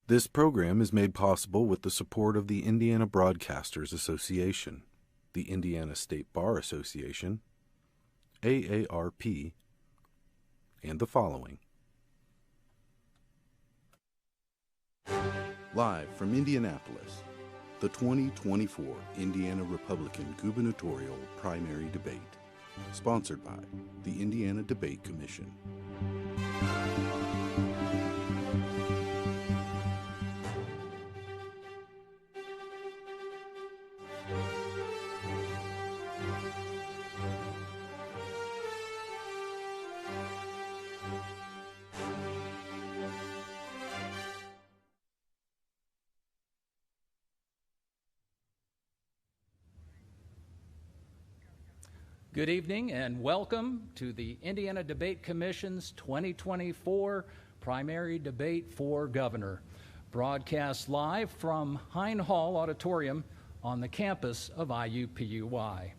This program is made possible with the support of the Indiana Broadcasters Association, the Indiana State Bar Association, AARP, and the following. Live from Indianapolis, the 2024 Indiana Republican gubernatorial primary debate, sponsored by the Indiana Debate Commission. Good evening and welcome to the Indiana Debate Commission's 2024 primary debate for governor, broadcast live from Hine Hall Auditorium on the campus of IUPUI.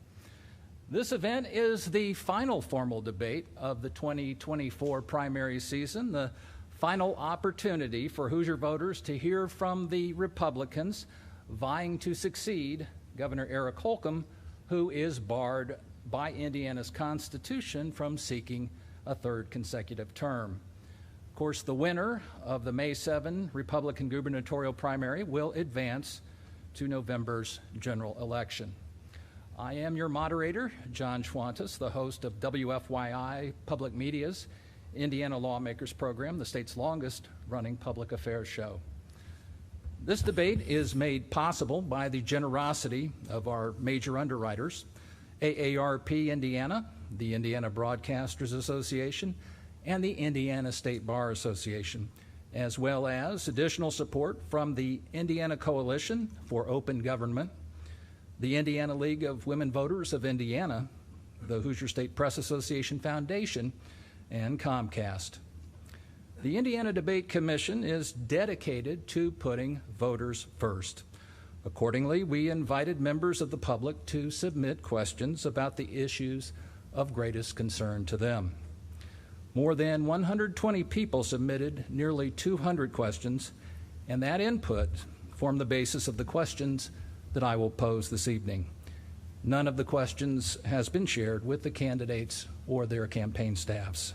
This event is the final formal debate of the 2024 primary season, the final opportunity for Hoosier voters to hear from the Republicans vying to succeed Governor Eric Holcomb, who is barred by Indiana's Constitution from seeking a third consecutive term. Of course, the winner of the May 7 Republican gubernatorial primary will advance to November's general election. I am your moderator, John Schwantes, the host of WFYI Public Media's Indiana Lawmakers Program, the state's longest-running public affairs show. This debate is made possible by the generosity of our major underwriters, AARP Indiana, the Indiana Broadcasters Association, and the Indiana State Bar Association, as well as additional support from the Indiana Coalition for Open Government, the Indiana League of Women Voters of Indiana, the Hoosier State Press Association Foundation, and Comcast. The Indiana Debate Commission is dedicated to putting voters first. Accordingly, we invited members of the public to submit questions about the issues of greatest concern to them. More than 120 people submitted nearly 200 questions, and that input formed the basis of the questions that I will pose this evening. None of the questions has been shared with the candidates or their campaign staffs.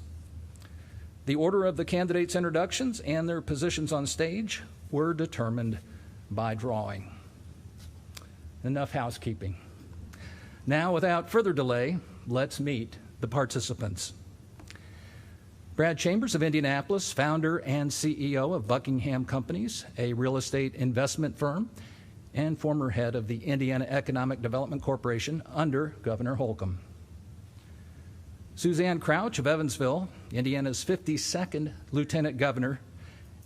The order of the candidates' introductions and their positions on stage were determined by drawing. Enough housekeeping. Now, without further delay, let's meet the participants. Brad Chambers of Indianapolis, founder and CEO of Buckingham Companies, a real estate investment firm, and former head of the Indiana Economic Development Corporation under Governor Holcomb. Suzanne Crouch of Evansville, Indiana's 52nd Lieutenant Governor,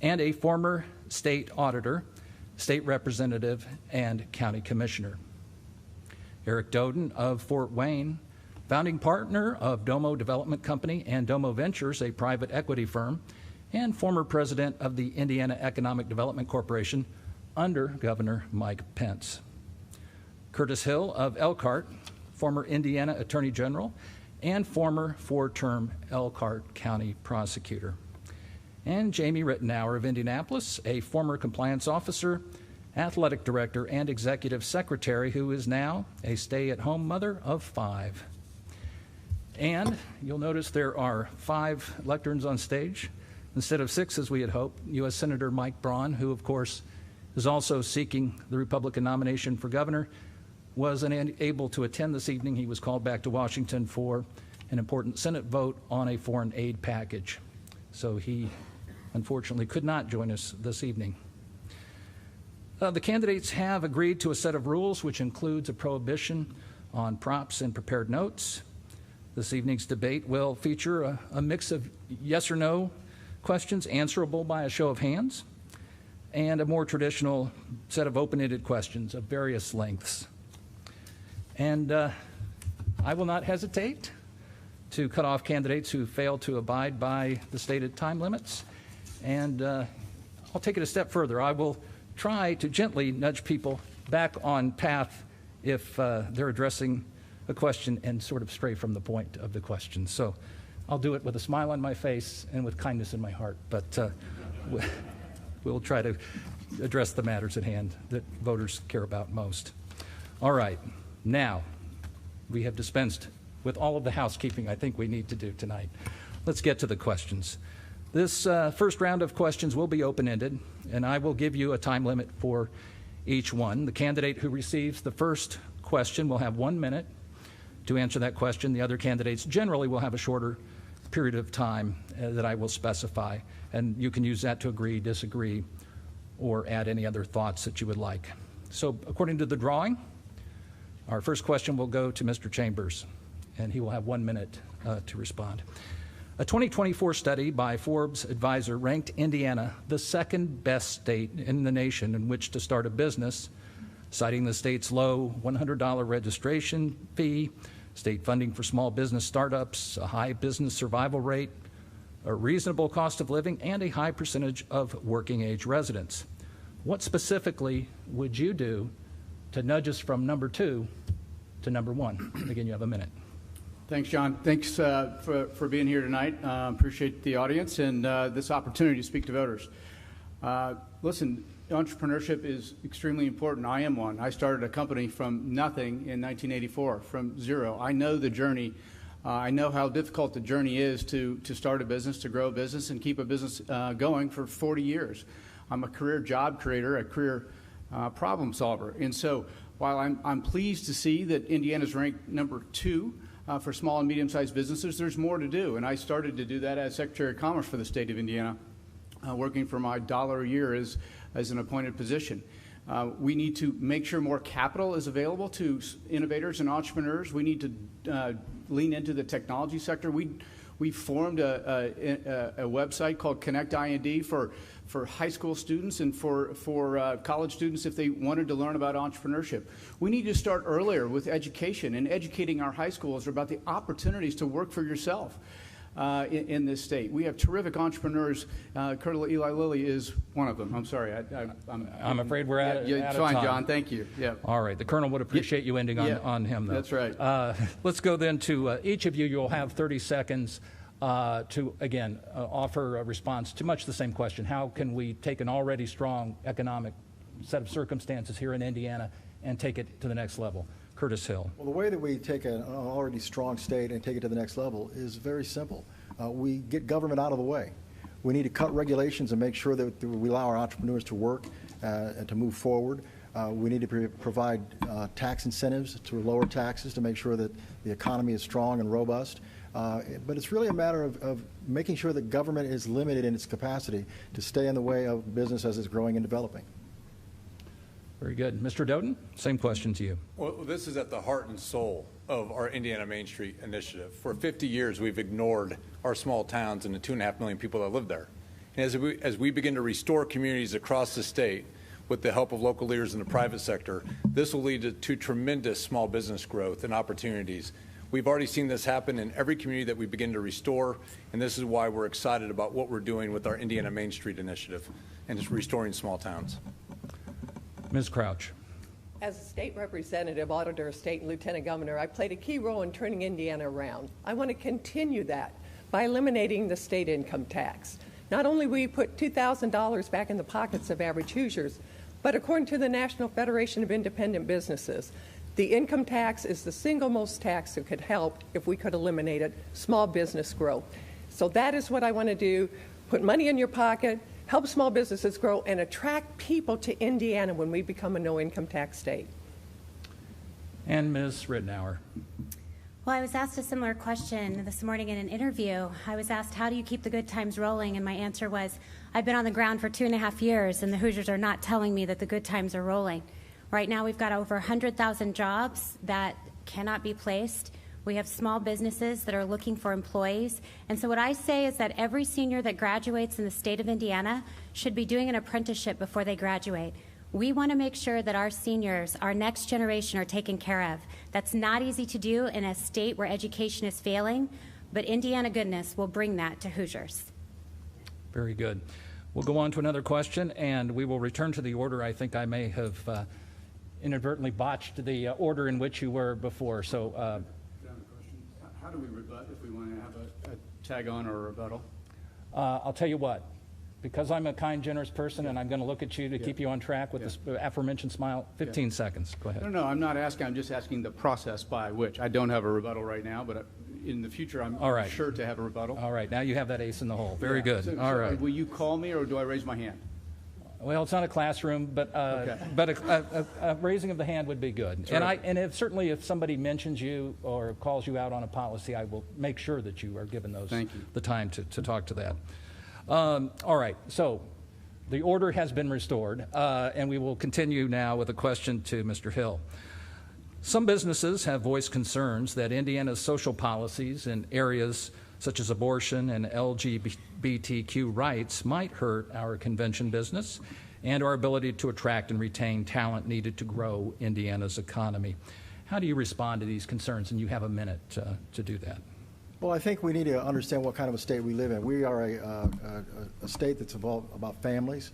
and a former state auditor, state representative, and county commissioner. Eric Doden of Fort Wayne, founding partner of Domo Development Company and Domo Ventures, a private equity firm, and former president of the Indiana Economic Development Corporation under Governor Mike Pence. Curtis Hill of Elkhart, former Indiana Attorney General and former four-term Elkhart County prosecutor. And Jamie Rittenauer of Indianapolis, a former compliance officer, athletic director, and executive secretary who is now a stay-at-home mother of 5. And you'll notice there are 5 lecterns on stage instead of 6 as we had hoped. U.S. Senator Mike Braun, who of course is also seeking the Republican nomination for governor, was unable to attend this evening. He was called back to Washington for an important Senate vote on a foreign aid package. So he unfortunately could not join us this evening. The candidates have agreed to a set of rules which includes a prohibition on props and prepared notes. This evening's debate will feature a mix of yes or no questions answerable by a show of hands and a more traditional set of open-ended questions of various lengths. And I will not hesitate to cut off candidates who fail to abide by the stated time limits. And I'll take it a step further. I will try to gently nudge people back on path if they're addressing a question and sort of stray from the point of the question. So I'll do it with a smile on my face and with kindness in my heart. But we'll try to address the matters at hand that voters care about most. All right, now we have dispensed with all of the housekeeping I think we need to do tonight. Let's get to the questions. This first round of questions will be open-ended, and I will give you a time limit for each one. The candidate who receives the first question will have 1 minute to answer that question. The other candidates generally will have a shorter period of time that I will specify, and you can use that to agree, disagree, or add any other thoughts that you would like. So according to the drawing, our first question will go to Mr. Chambers, and he will have 1 minute to respond. A 2024 study by Forbes Advisor ranked Indiana the second best state in the nation in which to start a business, citing the state's low $100 registration fee, state funding for small business startups, a high business survival rate, a reasonable cost of living, and a high percentage of working-age residents. What specifically would you do to nudge us from number 2 to number 1? Again, you have a minute. Thanks, John. Thanks for being here tonight. Appreciate the audience and this opportunity to speak to voters. Listen, entrepreneurship is extremely important. I am one. I started a company from nothing in 1984, from zero. I know the journey. I know how difficult the journey is to start a business, to grow a business, and keep a business going for 40 years. I'm a career job creator, a career problem solver. And so while I'm pleased to see that Indiana's ranked number 2 for small and medium-sized businesses, there's more to do. And I started to do that as Secretary of Commerce for the state of Indiana, working for my $1 a year as an appointed position. We need to make sure more capital is available to innovators and entrepreneurs. We need to lean into the technology sector. We formed a website called Connect IND for high school students and for college students if they wanted to learn about entrepreneurship. We need to start earlier with education and educating our high schools about the opportunities to work for yourself in this state. We have terrific entrepreneurs. Colonel Eli Lilly is one of them. I'm sorry. I'm afraid we're out of time. Fine, John. Thank you. Yeah. All right. The Colonel would appreciate you ending on him, though. That's right. Let's go then to each of you. You'll have 30 seconds to, again, offer a response to much the same question. How can we take an already strong economic set of circumstances here in Indiana and take it to the next level? Curtis Hill. Well, the way that we take an already strong state and take it to the next level is very simple. We get government out of the way. We need to cut regulations and make sure that we allow our entrepreneurs to work and to move forward. We need to provide tax incentives to lower taxes to make sure that the economy is strong and robust. But it's really a matter of making sure that government is limited in its capacity to stay in the way of business as it's growing and developing. Very good. Mr. Doden, same question to you. Well, this is at the heart and soul of our Indiana Main Street initiative. For 50 years, we've ignored our small towns and the 2.5 million people that live there. And as we begin to restore communities across the state with the help of local leaders in the private sector, this will lead to tremendous small business growth and opportunities. We've already seen this happen in every community that we begin to restore, and this is why we're excited about what we're doing with our Indiana Main Street initiative and just restoring small towns. Ms. Crouch. As a state representative, auditor of state, and lieutenant governor, I played a key role in turning Indiana around. I want to continue that by eliminating the state income tax. Not only will we put $2,000 back in the pockets of average Hoosiers, but according to the National Federation of Independent Businesses, the income tax is the single most tax that could help, if we could eliminate it, small business growth. So that is what I want to do, put money in your pocket, help small businesses grow, and attract people to Indiana when we become a no-income tax state. And Ms. Rittenauer. Well, I was asked a similar question this morning in an interview. I was asked, how do you keep the good times rolling? And my answer was, I've been on the ground for 2.5 years, and the Hoosiers are not telling me that the good times are rolling. Right now, we've got over 100,000 jobs that cannot be placed. We have small businesses that are looking for employees. And so what I say is that every senior that graduates in the state of Indiana should be doing an apprenticeship before they graduate. We want to make sure that our seniors, our next generation, are taken care of. That's not easy to do in a state where education is failing, but Indiana goodness will bring that to Hoosiers. Very good. We'll go on to another question, and we will return to the order. I think I may have inadvertently botched the order in which you were before. So, how do we rebut if we want to have a tag on or a rebuttal? I'll tell you what. because I'm a kind, generous person, and I'm going to look at you to keep you on track with this aforementioned smile. 15 seconds. Go ahead. No, I'm not asking. I'm just asking the process by which. I don't have a rebuttal right now, but in the future, I'm sure to have a rebuttal. All right. Now you have that ace in the hole. Very good. All right. Will you call me, or do I raise my hand? Well, it's not a classroom, but a raising of the hand would be good. That's and certainly if somebody mentions you or calls you out on a policy, I will make sure that you are given the time to talk to that. All right. So the order has been restored, and we will continue now with a question to Mr. Hill. Some businesses have voiced concerns that Indiana's social policies in areas such as abortion and LGBTQ rights might hurt our convention business and our ability to attract and retain talent needed to grow Indiana's economy. How do you respond to these concerns? And you have a minute to do that. Well, I think we need to understand what kind of a state we live in. We are a state that's involved about families.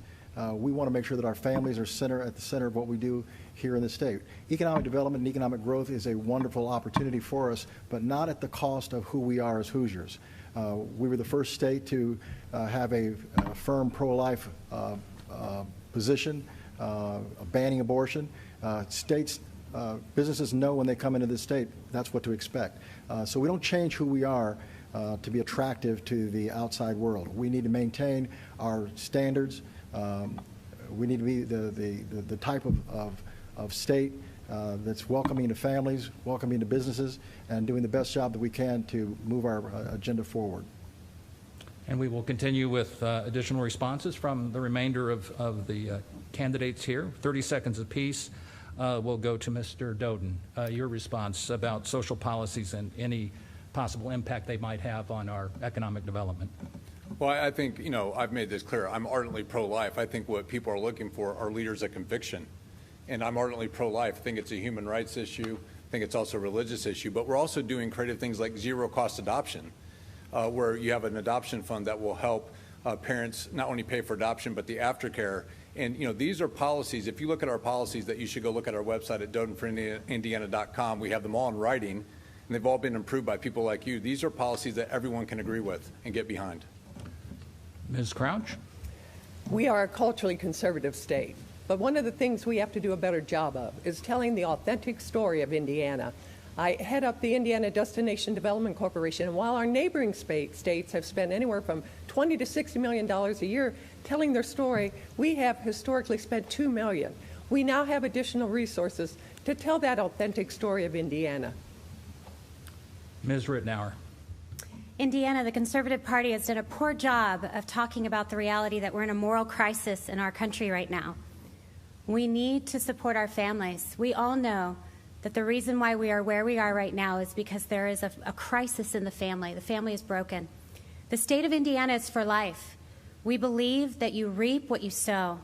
We want to make sure that our families are at the center of what we do here in the state. Economic development and economic growth is a wonderful opportunity for us, but not at the cost of who we are as Hoosiers. We were the first state to have a firm pro-life position, banning abortion. Businesses know when they come into this state that's what to expect. So we don't change who we are to be attractive to the outside world. We need to maintain our standards. We need to be the type of state that's welcoming to families, welcoming to businesses, and doing the best job that we can to move our agenda forward. And we will continue with additional responses from the remainder of the candidates here. 30 seconds apiece. We'll go to Mr. Doden. Your response about social policies and any possible impact they might have on our economic development. Well, I think, I've made this clear. I'm ardently pro-life. I think what people are looking for are leaders of conviction. And I'm ardently pro-life. I think it's a human rights issue. I think it's also a religious issue. But we're also doing creative things like zero-cost adoption, where you have an adoption fund that will help parents not only pay for adoption, but the aftercare. And, these are policies. If you look at our policies, that you should go look at our website at dodenforindiana.com. We have them all in writing, and they've all been improved by people like you. These are policies that everyone can agree with and get behind. Ms. Crouch? We are a culturally conservative state, but one of the things we have to do a better job of is telling the authentic story of Indiana. I head up the Indiana Destination Development Corporation, and while our neighboring states have spent anywhere from $20 to $60 million a year telling their story, we have historically spent $2 million. We now have additional resources to tell that authentic story of Indiana. Ms. Rittenauer. Indiana, the Conservative Party has done a poor job of talking about the reality that we're in a moral crisis in our country right now. We need to support our families. We all know that the reason why we are where we are right now is because there is a crisis in the family. The family is broken. The state of Indiana is for life. We believe that you reap what you sow.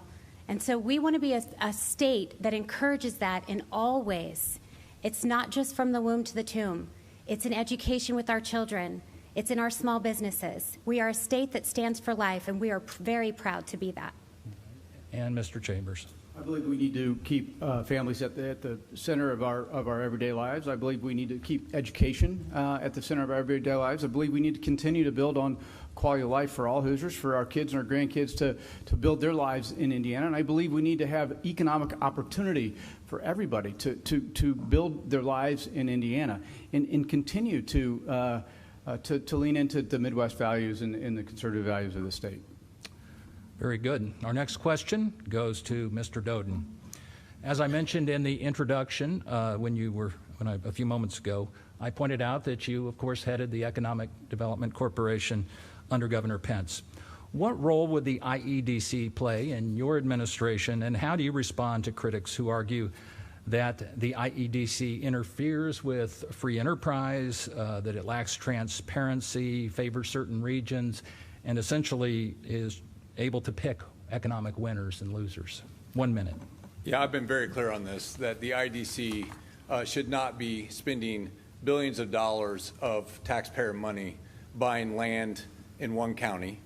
And so we want to be a state that encourages that in all ways. It's not just from the womb to the tomb. It's in education with our children. It's in our small businesses. We are a state that stands for life, and we are very proud to be that. And Mr. Chambers. I believe we need to keep families at the center of our everyday lives. I believe we need to keep education at the center of our everyday lives. I believe we need to continue to build on quality of life for all Hoosiers, for our kids and our grandkids to build their lives in Indiana. And I believe we need to have economic opportunity for everybody to build their lives in Indiana and continue to lean into the Midwest values and the conservative values of the state. Very good. Our next question goes to Mr. Doden. As I mentioned in the introduction, a few moments ago, I pointed out that you, of course, headed the Economic Development Corporation under Governor Pence. What role would the IEDC play in your administration, and how do you respond to critics who argue that the IEDC interferes with free enterprise, that it lacks transparency, favors certain regions, and essentially is able to pick economic winners and losers? 1 minute. Yeah, I've been very clear on this, that the IDC should not be spending billions of dollars of taxpayer money buying land in one county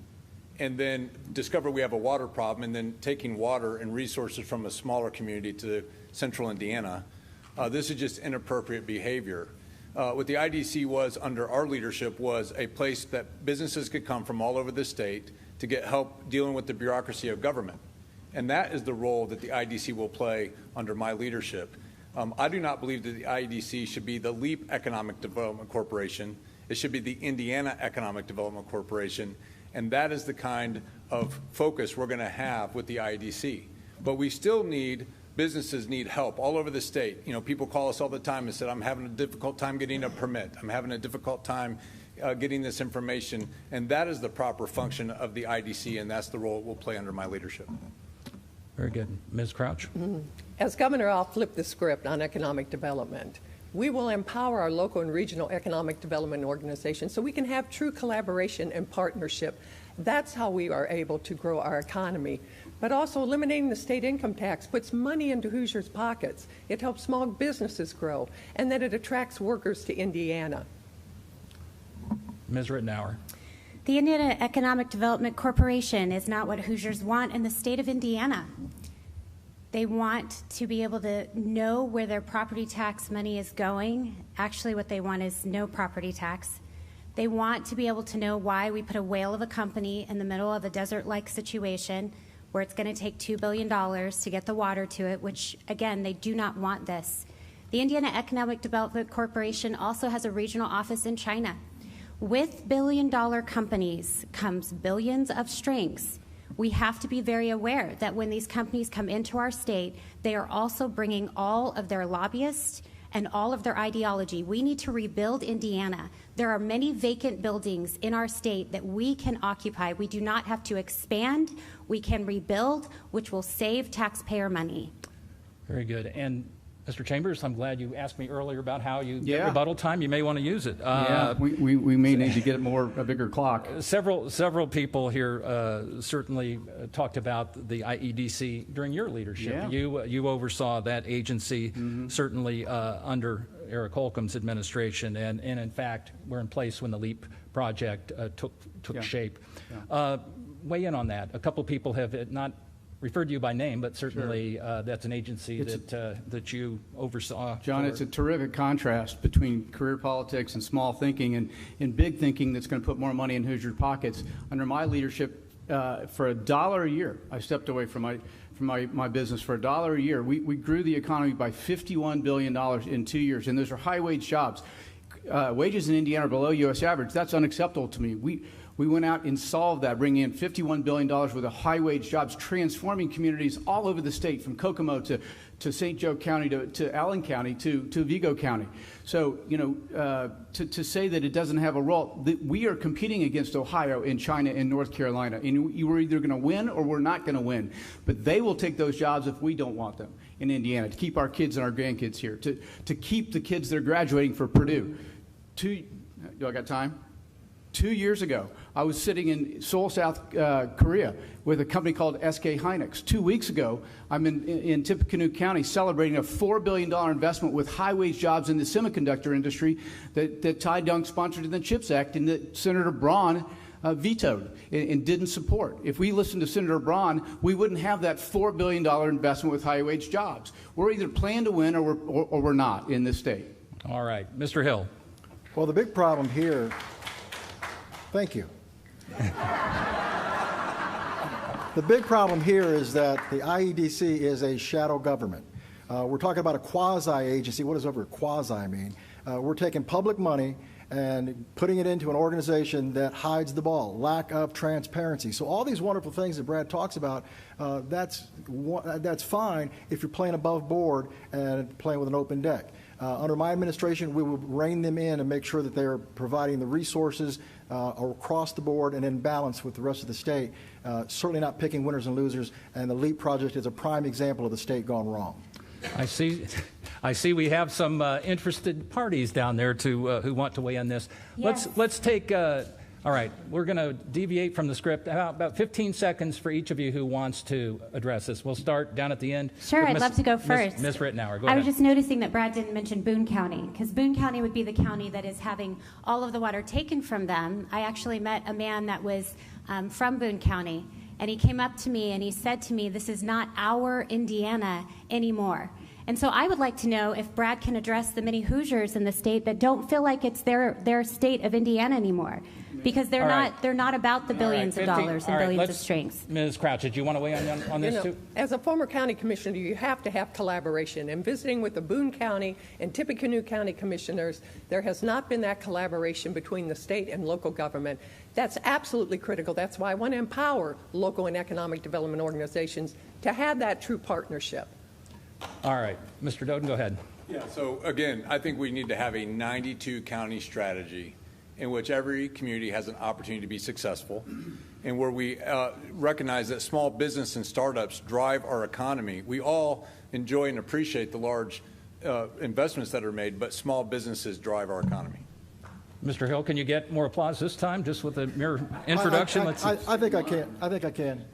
and then discover we have a water problem and then taking water and resources from a smaller community to central Indiana. This is just inappropriate behavior. What the IDC was under our leadership was a place that businesses could come from all over the state, to get help dealing with the bureaucracy of government. And that is the role that the IEDC will play under my leadership. I do not believe that the IEDC should be the LEAP Economic Development Corporation. It should be the Indiana Economic Development Corporation. And that is the kind of focus we're going to have with the IEDC. But we still need, businesses need help all over the state. You know, people call us all the time and said, I'm having a difficult time getting a permit. I'm having a difficult time getting this information. And that is the proper function of the IEDC, and that's the role it will play under my leadership. Very good. Ms. Crouch? As governor, I'll flip the script on economic development. We will empower our local and regional economic development organizations so we can have true collaboration and partnership. That's how we are able to grow our economy. But also eliminating the state income tax puts money into Hoosiers' pockets. It helps small businesses grow, and then it attracts workers to Indiana. Ms. Rittenauer? The Indiana Economic Development Corporation is not what Hoosiers want in the state of Indiana. They want to be able to know where their property tax money is going. Actually, what they want is no property tax. They want to be able to know why we put a whale of a company in the middle of a desert-like situation where it's going to take $2 billion to get the water to it, which, again, they do not want this. The Indiana Economic Development Corporation also has a regional office in China. With billion-dollar companies comes billions of strings. We have to be very aware that when these companies come into our state, they are also bringing all of their lobbyists and all of their ideology. We need to rebuild Indiana. There are many vacant buildings in our state that we can occupy. We do not have to expand. We can rebuild, which will save taxpayer money. Very good. And Mr. Chambers, I'm glad you asked me earlier about how you get rebuttal time. You may want to use it. We may need to get a bigger clock. Several people here certainly talked about the IEDC during your leadership. Yeah. You oversaw that agency, certainly under Eric Holcomb's administration, and in fact, we're in place when the LEAP project took shape. Yeah. Weigh in on that. A couple people have not referred to you by name, but certainly that's an agency that you oversaw. John, it's a terrific contrast between career politics and small thinking and big thinking that's going to put more money in Hoosiers' pockets. Under my leadership, for $1 a year, I stepped away from my business for $1 a year. We grew the economy by $51 billion in 2 years, and those are high-wage jobs. Wages in Indiana are below U.S. average. That's unacceptable to me. We went out and solved that, bringing in $51 billion worth of high-wage jobs, transforming communities all over the state, from Kokomo to St. Joe County to Allen County to Vigo County. So, to say that it doesn't have a role, we are competing against Ohio and China and North Carolina, and we're either going to win or we're not going to win. But they will take those jobs if we don't want them in Indiana, to keep our kids and our grandkids here, to keep the kids that are graduating for Purdue. Do I got time? 2 years ago, I was sitting in Seoul, South Korea, with a company called SK Hynix. 2 weeks ago, I'm in Tippecanoe County celebrating a $4 billion investment with high-wage jobs in the semiconductor industry that Ty Dunk sponsored in the CHIPS Act and that Senator Braun vetoed and didn't support. If we listened to Senator Braun, we wouldn't have that $4 billion investment with high-wage jobs. We're either planning to win or we're not in this state. All right. Mr. Hill. Well, the big problem here... Thank you. The big problem here is that the IEDC is a shadow government. We're talking about a quasi-agency. What does over quasi mean? We're taking public money and putting it into an organization that hides the ball, lack of transparency. So all these wonderful things that Brad talks about, that's fine if you're playing above board and playing with an open deck. Under my administration, we will rein them in and make sure that they're providing the resources across the board and in balance with the rest of the state, certainly not picking winners and losers, and the LEAP project is a prime example of the state gone wrong. I see we have some interested parties down there who want to weigh in this. Yes. Let's take, all right, we're going to deviate from the script. About 15 seconds for each of you who wants to address this. We'll start down at the end. Sure, I'd love to go first. Ms. Rittenauer, go I ahead. was just noticing that Brad didn't mention Boone County, because Boone County would be the county that is having all of the water taken from them. I actually met a man that was from Boone County, and he came up to me and he said to me, "This is not our Indiana anymore." And so I would like to know if Brad can address the many Hoosiers in the state that don't feel like it's their state of Indiana anymore. because they're All not right. they're not about the billions of dollars and All right, billions of let's- strings. Ms. Crouch, did you want to weigh in on this too? As a former county commissioner, you have to have collaboration. And visiting with the Boone County and Tippecanoe County commissioners, there has not been that collaboration between the state and local government. That's absolutely critical. That's why I want to empower local and economic development organizations to have that true partnership. All right, Mr. Doden, go ahead. Yeah, so again, I think we need to have a 92 county strategy in which every community has an opportunity to be successful, and where we recognize that small business and startups drive our economy. We all enjoy and appreciate the large investments that are made, but small businesses drive our economy. Mr. Hill, can you get more applause this time, just with a mere introduction? I think I can.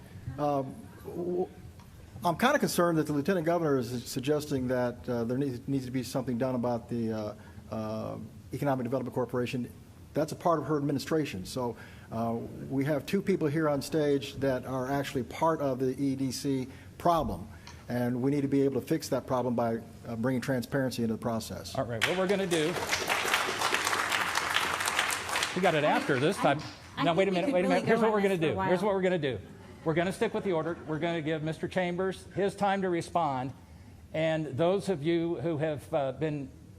I'm kind of concerned that the Lieutenant Governor is suggesting that there needs to be something done about the Economic Development Corporation. That's a part of her administration. So we have two people here on stage that are actually part of the EDC problem, and we need to be able to fix that problem by bringing transparency into the process. All right, what we're going to do, we got it after this time. Now, wait a minute. Here's what we're going to do. We're going to stick with the order. We're going to give Mr. Chambers his time to respond. And those of you who have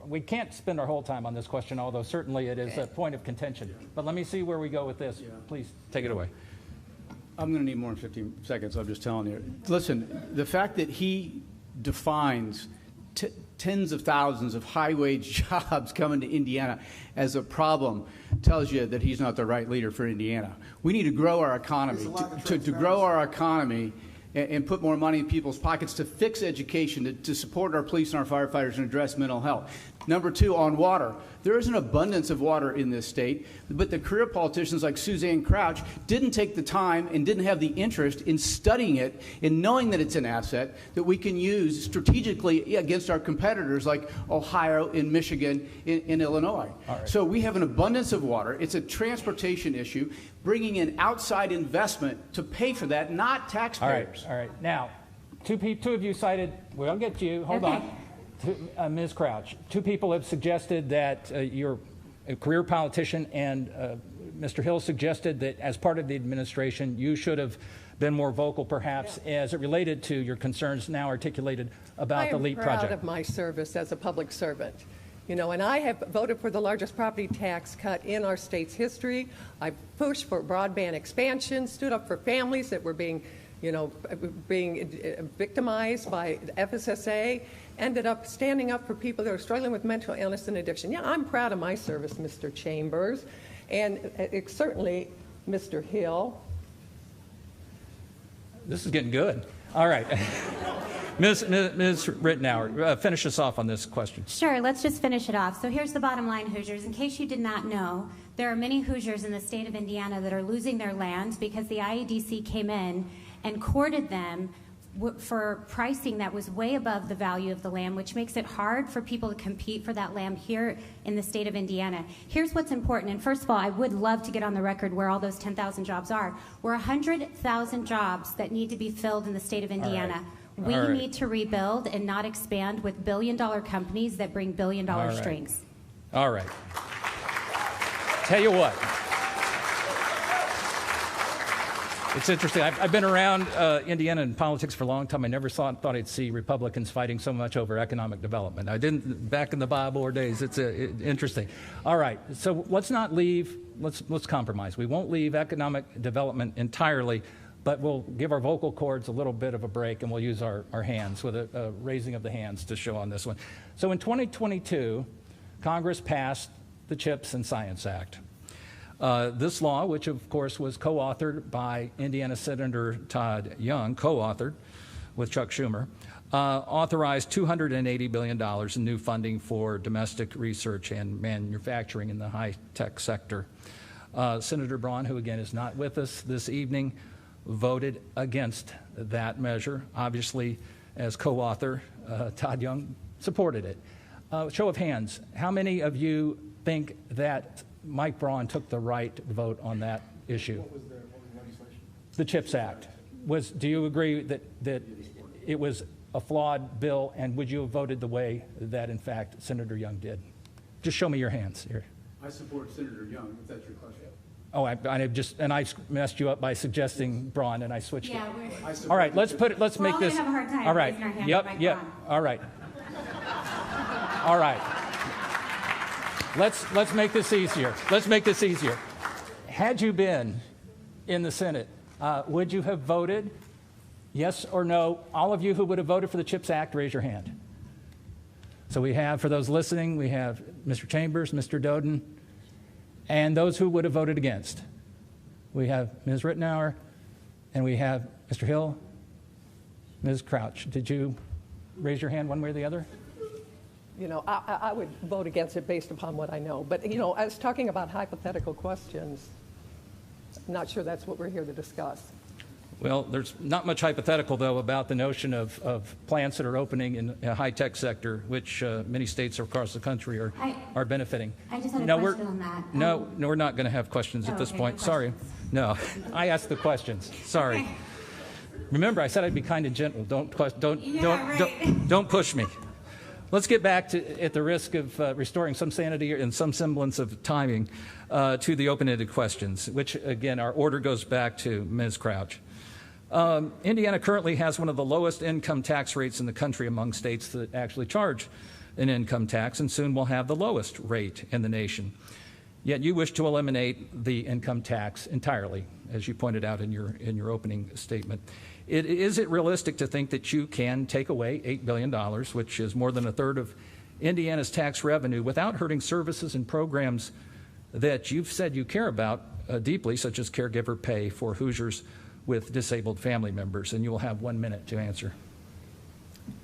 we can't spend our whole time on this question, although certainly it is a point of contention. But let me see where we go with this. Please take it away. I'm going to need more than 15 seconds, I'm just telling you. Listen, the fact that he defines tens of thousands of high-wage jobs coming to Indiana as a problem tells you that he's not the right leader for Indiana. We need to grow our economy. To grow our economy and put more money in people's pockets, to fix education, to support our police and our firefighters and address mental health. Number two, on water. There is an abundance of water in this state, but the career politicians like Suzanne Crouch didn't take the time and didn't have the interest in studying it, in knowing that it's an asset that we can use strategically against our competitors like Ohio and Michigan in Illinois. Right. So we have an abundance of water. It's a transportation issue, bringing in outside investment to pay for that, not taxpayers. All right. Now, two of you cited, we'll get you, hold on. Ms. Crouch, two people have suggested that you're a career politician, and Mr. Hill suggested that as part of the administration, you should have been more vocal, perhaps, as it related to your concerns now articulated about the LEAP project. I am proud of my service as a public servant. You know, and I have voted for the largest property tax cut in our state's history. I pushed for broadband expansion, stood up for families that were being victimized by the FSSA, ended up standing up for people that are struggling with mental illness and addiction. Yeah, I'm proud of my service, Mr. Chambers, and certainly Mr. Hill. This is getting good. All right. Ms. Rittenauer, finish us off on this question. Sure, let's just finish it off. So here's the bottom line, Hoosiers. In case you did not know, there are many Hoosiers in the state of Indiana that are losing their land because the IEDC came in and courted them for pricing that was way above the value of the land, which makes it hard for people to compete for that land here in the state of Indiana. Here's what's important, and first of all, I would love to get on the record where all those 10,000 jobs are. We're 100,000 jobs that need to be filled in the state of Indiana. We need to rebuild and not expand with billion-dollar companies that bring billion-dollar strings. All right. Tell you what. It's interesting. I've been around Indiana in politics for a long time. I never thought I'd see Republicans fighting so much over economic development. I didn't back in the Bible days. It's interesting. All right. So let's not leave. Let's compromise. We won't leave economic development entirely, but we'll give our vocal cords a little bit of a break, and we'll use our hands with a raising of the hands to show on this one. So in 2022, Congress passed the CHIPS and Science Act. This law, which of course was co-authored by Indiana Senator Todd Young, co-authored with Chuck Schumer, authorized $280 billion in new funding for domestic research and manufacturing in the high-tech sector. Senator Braun, who again is not with us this evening, voted against that measure. Obviously, as co-author, Todd Young supported it. Show of hands, how many of you think that Mike Braun took the right vote on that issue? What was the legislation? The CHIPS Act. Do you agree that it was a flawed bill, and would you have voted the way that, in fact, Senator Young did? Just show me your hands here. I support Senator Young, if that's your question. Oh, I messed you up by suggesting Braun, and I switched it. Yeah, All right, let's make this. all gonna have a hard time All right. raising our hand Yep. like Yep. Braun. All right. All right. Let's make this easier. Let's make this easier. Had you been in the Senate, would you have voted yes or no? All of you who would have voted for the CHIPS Act, raise your hand. So we have, for those listening, we have Mr. Chambers, Mr. Doden, and those who would have voted against. We have Ms. Rittenauer, and we have Mr. Hill, Ms. Crouch. Did you raise your hand one way or the other? You know, I would vote against it based upon what I know. But, you know, I was talking about hypothetical questions. I'm not sure that's what we're here to discuss. Well, there's not much hypothetical, though, about the notion of plants that are opening in a high-tech sector, which many states across the country are benefiting. I just had a question on that. No, we're not going to have questions at this okay, point. no Sorry. questions. No, I asked the questions. Sorry. Okay. Remember, I said I'd be kind and gentle. Don't right. don't push me. Let's get back to, at the risk of restoring some sanity and some semblance of timing, to the open-ended questions, which, again, our order goes back to Ms. Crouch. Indiana currently has one of the lowest income tax rates in the country among states that actually charge an income tax, and soon will have the lowest rate in the nation. Yet you wish to eliminate the income tax entirely, as you pointed out in your opening statement. Is it realistic to think that you can take away $8 billion, which is more than a third of Indiana's tax revenue, without hurting services and programs that you've said you care about deeply, such as caregiver pay for Hoosiers with disabled family members? And you will have 1 minute to answer.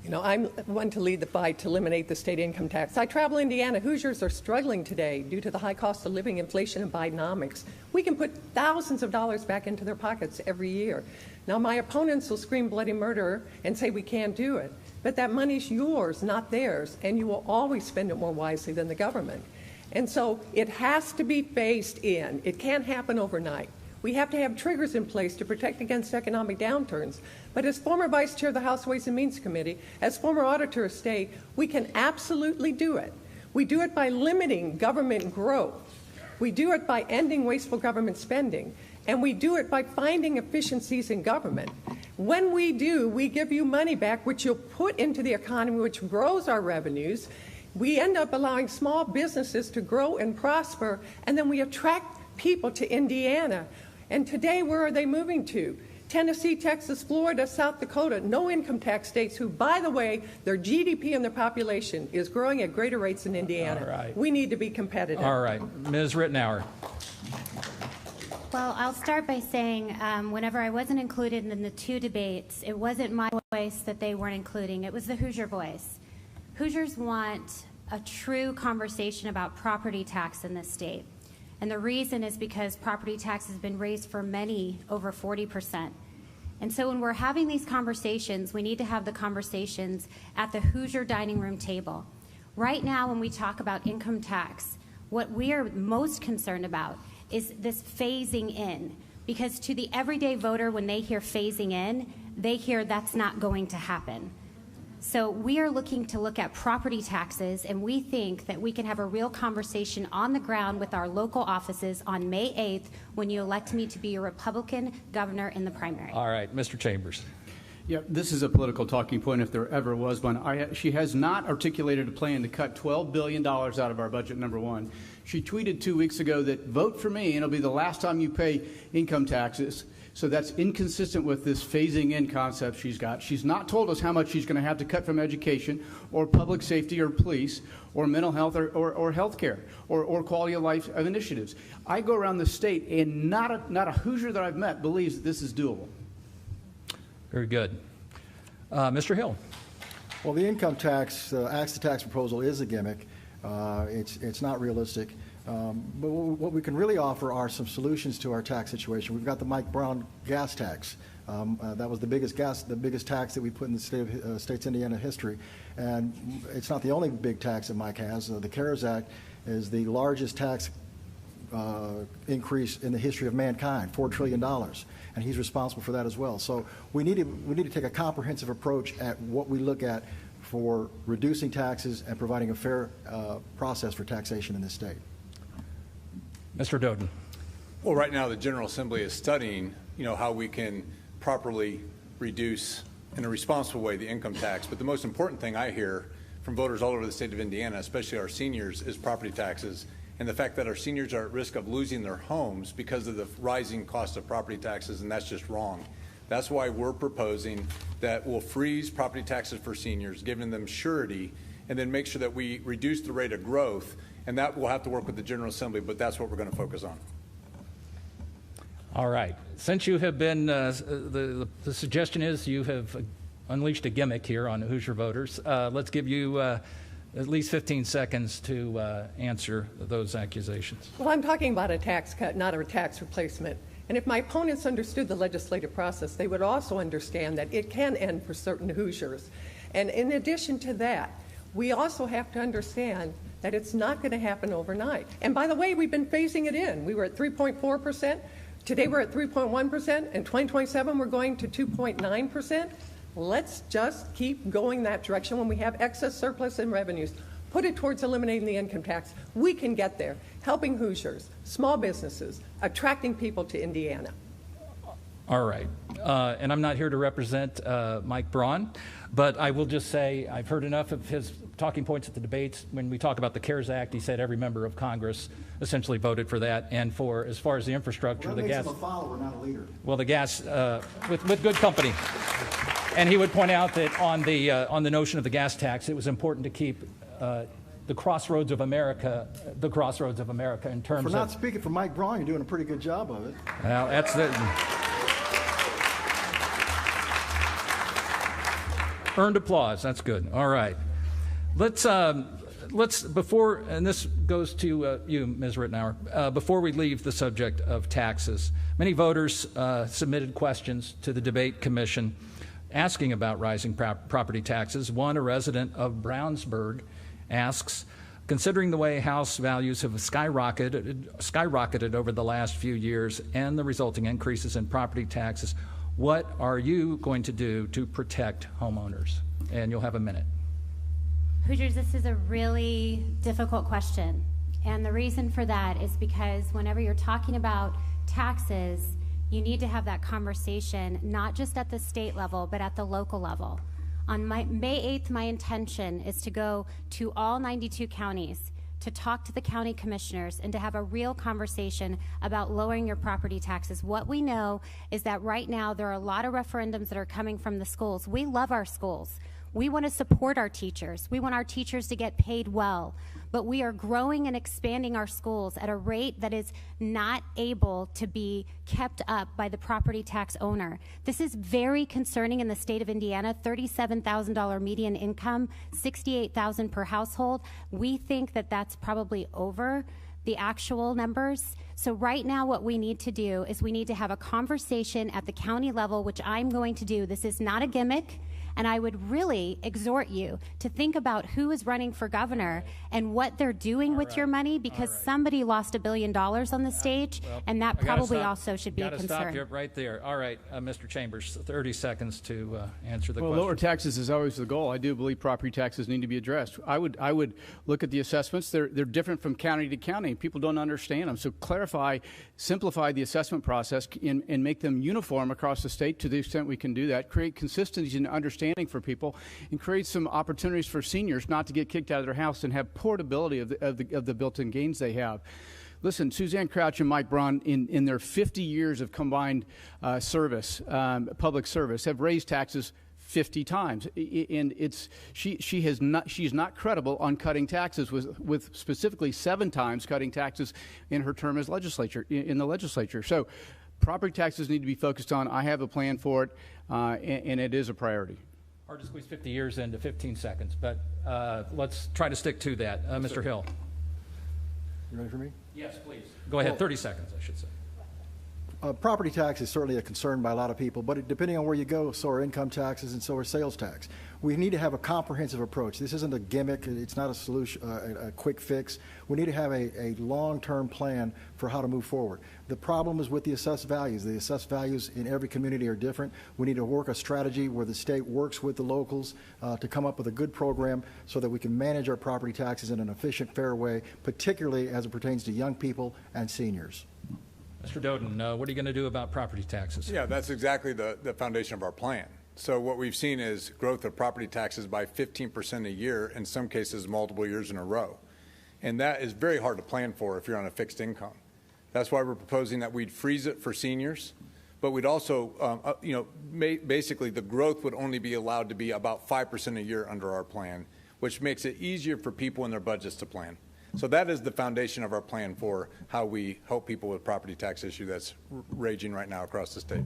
You know, I'm one to lead the fight to eliminate the state income tax. I travel Indiana. Hoosiers are struggling today due to the high cost of living, inflation, and Bidenomics. We can put thousands of dollars back into their pockets every year. Now, my opponents will scream bloody murder and say we can't do it. But that money's yours, not theirs, and you will always spend it more wisely than the government. And so it has to be phased in. It can't happen overnight. We have to have triggers in place to protect against economic downturns. But as former Vice Chair of the House Ways and Means Committee, as former Auditor of State, we can absolutely do it. We do it by limiting government growth. We do it by ending wasteful government spending. And we do it by finding efficiencies in government. When we do, we give you money back, which you'll put into the economy, which grows our revenues. We end up allowing small businesses to grow and prosper, and then we attract people to Indiana. And today, where are they moving to? Tennessee, Texas, Florida, South Dakota, no income tax states who, by the way, their GDP and their population is growing at greater rates than Indiana. All right. We need to be competitive. All right. Ms. Rittenauer. Well, I'll start by saying whenever I wasn't included in the two debates, it wasn't my voice that they weren't including. It was the Hoosier voice. Hoosiers want a true conversation about property tax in this state. And the reason is because property tax has been raised for many over 40%. And so when we're having these conversations, we need to have the conversations at the Hoosier dining room table. Right now, when we talk about income tax, what we are most concerned about is this phasing in. Because to the everyday voter, when they hear phasing in, they hear that's not going to happen. So we are looking to look at property taxes, and we think that we can have a real conversation on the ground with our local offices on May 8th when you elect me to be a Republican governor in the primary. All right, Mr. Chambers. Yeah, this is a political talking point if there ever was one. She has not articulated a plan to cut $12 billion out of our budget, number one. She tweeted 2 weeks ago that vote for me and it'll be the last time you pay income taxes. So that's inconsistent with this phasing in concept she's got. She's not told us how much she's going to have to cut from education or public safety or police or mental health or health care or quality of life of initiatives. I go around the state and not a Hoosier that I've met believes that this is doable. Very good. Mr. Hill. Well, the income tax, the tax proposal is a gimmick. It's not realistic. But what we can really offer are some solutions to our tax situation. We've got the Mike Brown gas tax. That was the biggest tax that we put in the state's Indiana history. And it's not the only big tax that Mike has. The CARES Act is the largest tax increase in the history of mankind, $4 trillion. And he's responsible for that as well. So we need to take a comprehensive approach at what we look at for reducing taxes and providing a fair process for taxation in this state. Mr. Doden. Well, right now the General Assembly is studying, how we can properly reduce in a responsible way the income tax. But the most important thing I hear from voters all over the state of Indiana, especially our seniors, is property taxes and the fact that our seniors are at risk of losing their homes because of the rising cost of property taxes, and that's just wrong. That's why we're proposing that we'll freeze property taxes for seniors, giving them surety, and then make sure that we reduce the rate of growth, and that we'll have to work with the General Assembly, but that's what we're going to focus on. All right. Since you have been, the suggestion is you have unleashed a gimmick here on Hoosier voters. Let's give you at least 15 seconds to answer those accusations. Well, I'm talking about a tax cut, not a tax replacement. And if my opponents understood the legislative process, they would also understand that it can end for certain Hoosiers. And in addition to that, we also have to understand that it's not going to happen overnight. And by the way, we've been phasing it in. We were at 3.4%. Today we're at 3.1%. In 2027, we're going to 2.9%. Let's just keep going that direction. When we have excess surplus in revenues, put it towards eliminating the income tax. We can get there, helping Hoosiers, small businesses, attracting people to Indiana. All right. And I'm not here to represent Mike Braun, but I will just say I've heard enough of his talking points at the debates. When we talk about the CARES Act, he said every member of Congress essentially voted for that. And for as far as the infrastructure, the gas. Him a follower, not a leader. Well, the gas with good company. And he would point out that on the notion of the gas tax, it was important to keep the crossroads of America in terms of. For not speaking for Mike Braun, you're doing a pretty good job of it. Well, that's the. Earned applause. That's good. All right. Let's before, and this goes to you, Ms. Rittenauer, before we leave the subject of taxes, many voters submitted questions to the debate commission asking about rising property taxes. One, a resident of Brownsburg, asks, considering the way house values have skyrocketed over the last few years and the resulting increases in property taxes, what are you going to do to protect homeowners? And you'll have a minute. Hoosiers, this is a really difficult question. And the reason for that is because whenever you're talking about taxes, you need to have that conversation not just at the state level, but at the local level. On May 8th, my intention is to go to all 92 counties to talk to the county commissioners and to have a real conversation about lowering your property taxes. What we know is that right now there are a lot of referendums that are coming from the schools. We love our schools. We want to support our teachers. We want our teachers to get paid well. But we are growing and expanding our schools at a rate that is not able to be kept up by the property tax owner. This is very concerning in the state of Indiana. $37,000 median income, $68,000 per household. We think that that's probably over the actual numbers. So right now what we need to do is we need to have a conversation at the county level, which I'm going to do. This is not a gimmick. And I would really exhort you to think about who is running for governor and what they're doing with your money, because somebody lost $1 billion on the stage, and that probably also should be a concern. Got to stop you right there. All right, Mr. Chambers, 30 seconds to answer the question. Well, lower taxes is always the goal. I do believe property taxes need to be addressed. I would look at the assessments. They're different from county to county. People don't understand them. So simplify the assessment process and make them uniform across the state to the extent we can do that. Create consistency and understanding for people, and create some opportunities for seniors not to get kicked out of their house and have portability of the built-in gains they have. Listen, Suzanne Crouch and Mike Braun, in their 50 years of combined service, public service, have raised taxes 50 times, and she's not credible on cutting taxes, with specifically 7 times cutting taxes in her term as in the legislature. So property taxes need to be focused on. I have a plan for it, and it is a priority. Hard to squeeze 50 years into 15 seconds, but let's try to stick to that. Mr. Hill. You ready for me? Yes, please. Go ahead. 30 seconds, I should say. Property tax is certainly a concern by a lot of people, but depending on where you go, so are income taxes and so are sales tax. We need to have a comprehensive approach. This isn't a gimmick. It's not a solution, a quick fix. We need to have a long-term plan for how to move forward. The problem is with the assessed values. The assessed values in every community are different. We need to work a strategy where the state works with the locals to come up with a good program so that we can manage our property taxes in an efficient, fair way, particularly as it pertains to young people and seniors. Mr. Doden, what are you going to do about property taxes? Yeah, that's exactly the foundation of our plan. So what we've seen is growth of property taxes by 15% a year, in some cases multiple years in a row. And that is very hard to plan for if you're on a fixed income. That's why we're proposing that we'd freeze it for seniors, but we'd also, basically the growth would only be allowed to be about 5% a year under our plan, which makes it easier for people in their budgets to plan. So that is the foundation of our plan for how we help people with property tax issue that's raging right now across the state.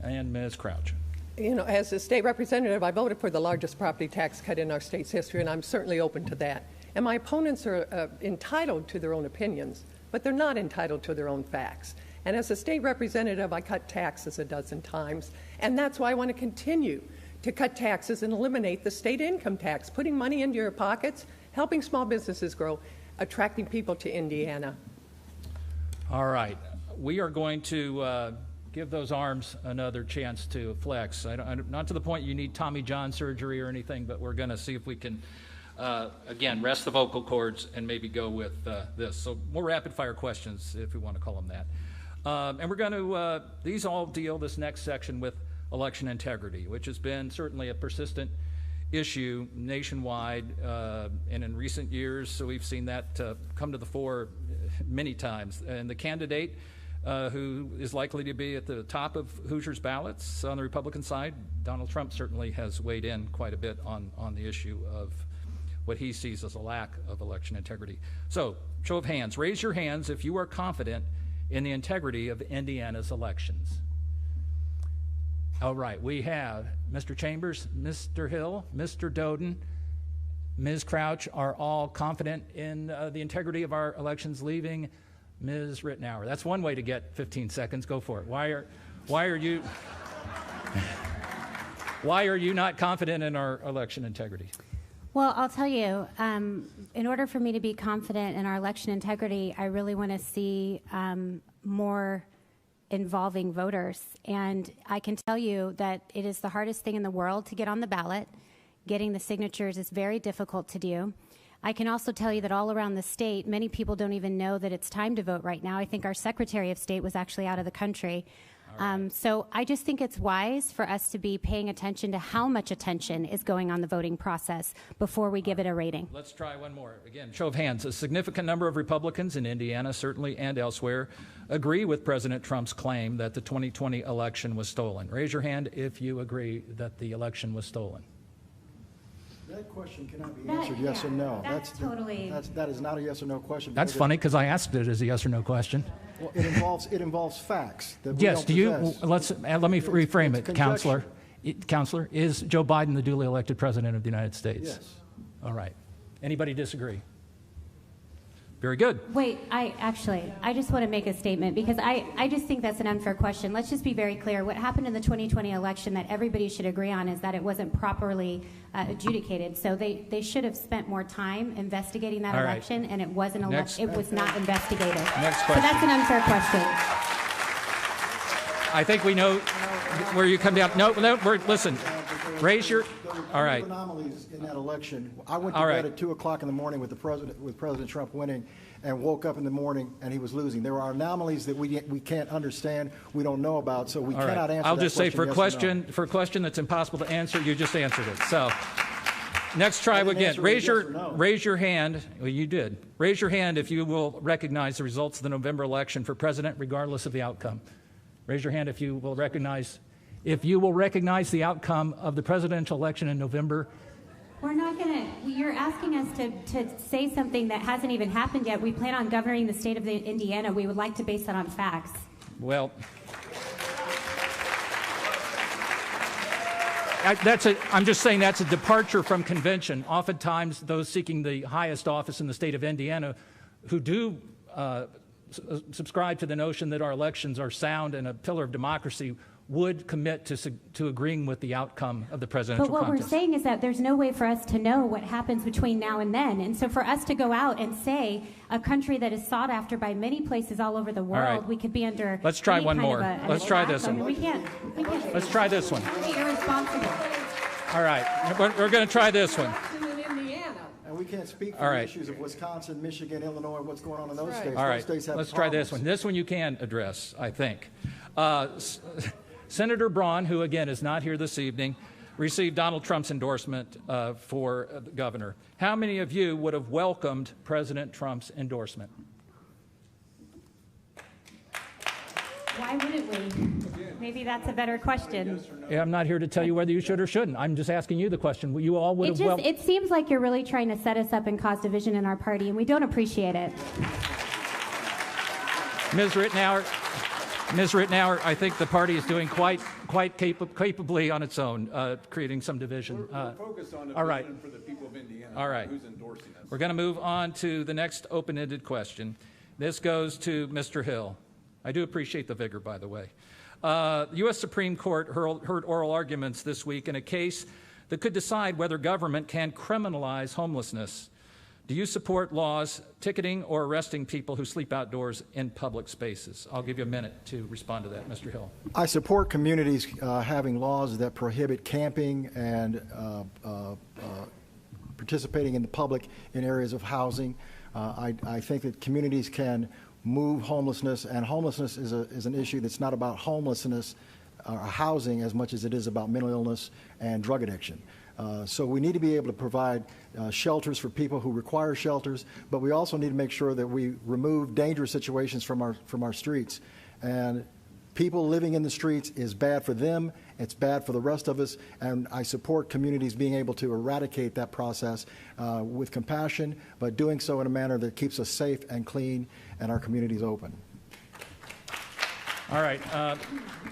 And Ms. Crouch. You know, as a state representative, I voted for the largest property tax cut in our state's history, and I'm certainly open to that. And my opponents are entitled to their own opinions, but they're not entitled to their own facts. And as a state representative, I cut taxes a dozen times, and that's why I want to continue to cut taxes and eliminate the state income tax, putting money into your pockets, helping small businesses grow, attracting people to Indiana. All right. We are going to give those arms another chance to flex. Not to the point you need Tommy John surgery or anything, but we're going to see if we can, again, rest the vocal cords and maybe go with this. So more rapid fire questions, if we want to call them that. And we're going to, these all deal, this next section, with election integrity, which has been certainly a persistent issue nationwide and in recent years. So we've seen that come to the fore many times. And the candidate who is likely to be at the top of Hoosiers' ballots on the Republican side, Donald Trump, certainly has weighed in quite a bit on the issue of what he sees as a lack of election integrity. So, show of hands. Raise your hands if you are confident in the integrity of Indiana's elections. All right, we have Mr. Chambers, Mr. Hill, Mr. Doden, Ms. Crouch are all confident in the integrity of our elections, leaving Ms. Rittenauer. That's one way to get 15 seconds. Go for it. Why are you not confident in our election integrity? Well, I'll tell you, in order for me to be confident in our election integrity, I really want to see more involving voters. And I can tell you that it is the hardest thing in the world to get on the ballot. Getting the signatures is very difficult to do. I can also tell you that all around the state, many people don't even know that it's time to vote right now. I think our Secretary of State was actually out of the country. Right. So I just think it's wise for us to be paying attention to how much attention is going on the voting process before we give it a rating. Let's try one more. Again, show of hands. A significant number of Republicans in Indiana, certainly, and elsewhere, agree with President Trump's claim that the 2020 election was stolen. Raise your hand if you agree that the election was stolen. That question cannot be answered yes or no. That is not a yes or no question. That's funny because I asked it as a yes or no question. Well, it involves facts. That yes. We don't possess. Let me reframe it, Counselor. Counselor, is Joe Biden the duly elected president of the United States? Yes. All right. Anybody disagree? Very good. Wait, I just want to make a statement because I just think that's an unfair question. Let's just be very clear. What happened in the 2020 election that everybody should agree on is that it wasn't properly adjudicated. So they should have spent more time investigating that election, and it wasn't it was not investigated. Next question. So that's an unfair question. I think we know where you come down. No, listen. Raise your. All right. Anomalies in that election. I went to bed at 2 o'clock in the morning with President Trump winning, and woke up in the morning and he was losing. There are anomalies that we can't understand, we don't know about, so we cannot answer. I'll just say for a question that's impossible to answer, you just answered it. So next try again. Raise your hand. Well, you did. Raise your hand if you will recognize the results of the November election for president, regardless of the outcome. Raise your hand if you will recognize. If you will recognize the outcome of the presidential election in November. We're not going to, you're asking us to say something that hasn't even happened yet. We plan on governing the state of Indiana. We would like to base that on facts. Well, I'm just saying that's a departure from convention. Oftentimes, those seeking the highest office in the state of Indiana who do subscribe to the notion that our elections are sound and a pillar of democracy would commit to agreeing with the outcome of the presidential contest. But what we're saying is that there's no way for us to know what happens between now and then. And so for us to go out and say a country that is sought after by many places all over the world, we could be under. Let's try one more. Let's try this one. We can't. Let's try this one. Be irresponsible. All right. We're going to try this one. can't speak for All the right. issues of Wisconsin, Michigan, Illinois, what's going on in those states. All Those right, states have let's try this one. problems. This one you can address, I think. Senator Braun, who again is not here this evening, received Donald Trump's endorsement for governor. How many of you would have welcomed President Trump's endorsement? Why wouldn't we? Maybe that's a better question. Yeah, I'm not here to tell you whether you should or shouldn't. I'm just asking you the question. You all would have It seems like you're really trying to set us up and cause division in our party, and we don't appreciate it. Ms. Rittenauer, I think the party is doing quite capably on its own, creating some division. We're focused on all right. for the people of Indiana. All right. Who's endorsing us? We're going to move on to the next open-ended question. This goes to Mr. Hill. I do appreciate the vigor, by the way. The U.S. Supreme Court heard oral arguments this week in a case that could decide whether government can criminalize homelessness. Do you support laws ticketing or arresting people who sleep outdoors in public spaces? I'll give you a minute to respond to that, Mr. Hill. I support communities having laws that prohibit camping and participating in the public in areas of housing. I think that communities can move homelessness, and homelessness is an issue that's not about homelessness or housing as much as it is about mental illness and drug addiction. So we need to be able to provide shelters for people who require shelters, but we also need to make sure that we remove dangerous situations from our streets. And people living in the streets is bad for them, it's bad for the rest of us, and I support communities being able to eradicate that process with compassion, but doing so in a manner that keeps us safe and clean and our communities open. All right,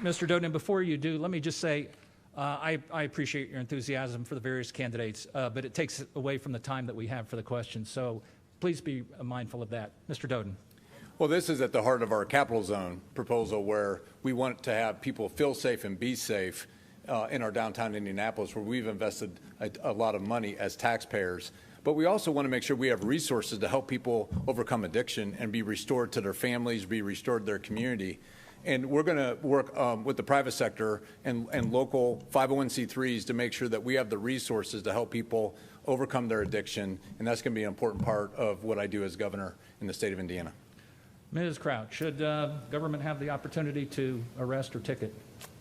Mr. Doden, before you do, let me just say I appreciate your enthusiasm for the various candidates, but it takes away from the time that we have for the questions, so please be mindful of that. Mr. Doden. Well, this is at the heart of our capital zone proposal, where we want to have people feel safe and be safe in our downtown Indianapolis, where we've invested a lot of money as taxpayers. But we also want to make sure we have resources to help people overcome addiction and be restored to their families, be restored to their community. And we're going to work with the private sector and local 501c3s to make sure that we have the resources to help people overcome their addiction. And that's going to be an important part of what I do as governor in the state of Indiana. Ms. Crouch, should government have the opportunity to arrest or ticket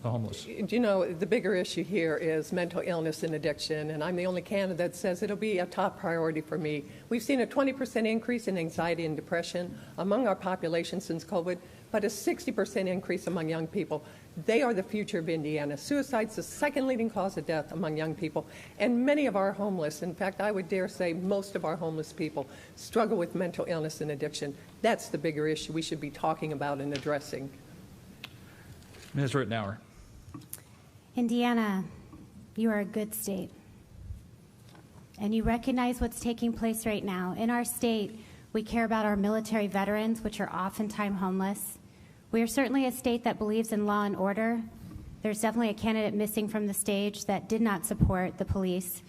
the homeless? You know, the bigger issue here is mental illness and addiction, and I'm the only candidate that says it'll be a top priority for me. We've seen a 20% increase in anxiety and depression among our population since COVID, but a 60% increase among young people. They are the future of Indiana. Suicide's the second leading cause of death among young people, and many of our homeless, in fact, I would dare say most of our homeless people, struggle with mental illness and addiction. That's the bigger issue we should be talking about and addressing. Ms. Rittenauer. Indiana, you are a good state, and you recognize what's taking place right now. In our state, we care about our military veterans, which are oftentimes homeless. We are certainly a state that believes in law and order. There's definitely a candidate missing from the stage that did not support the police.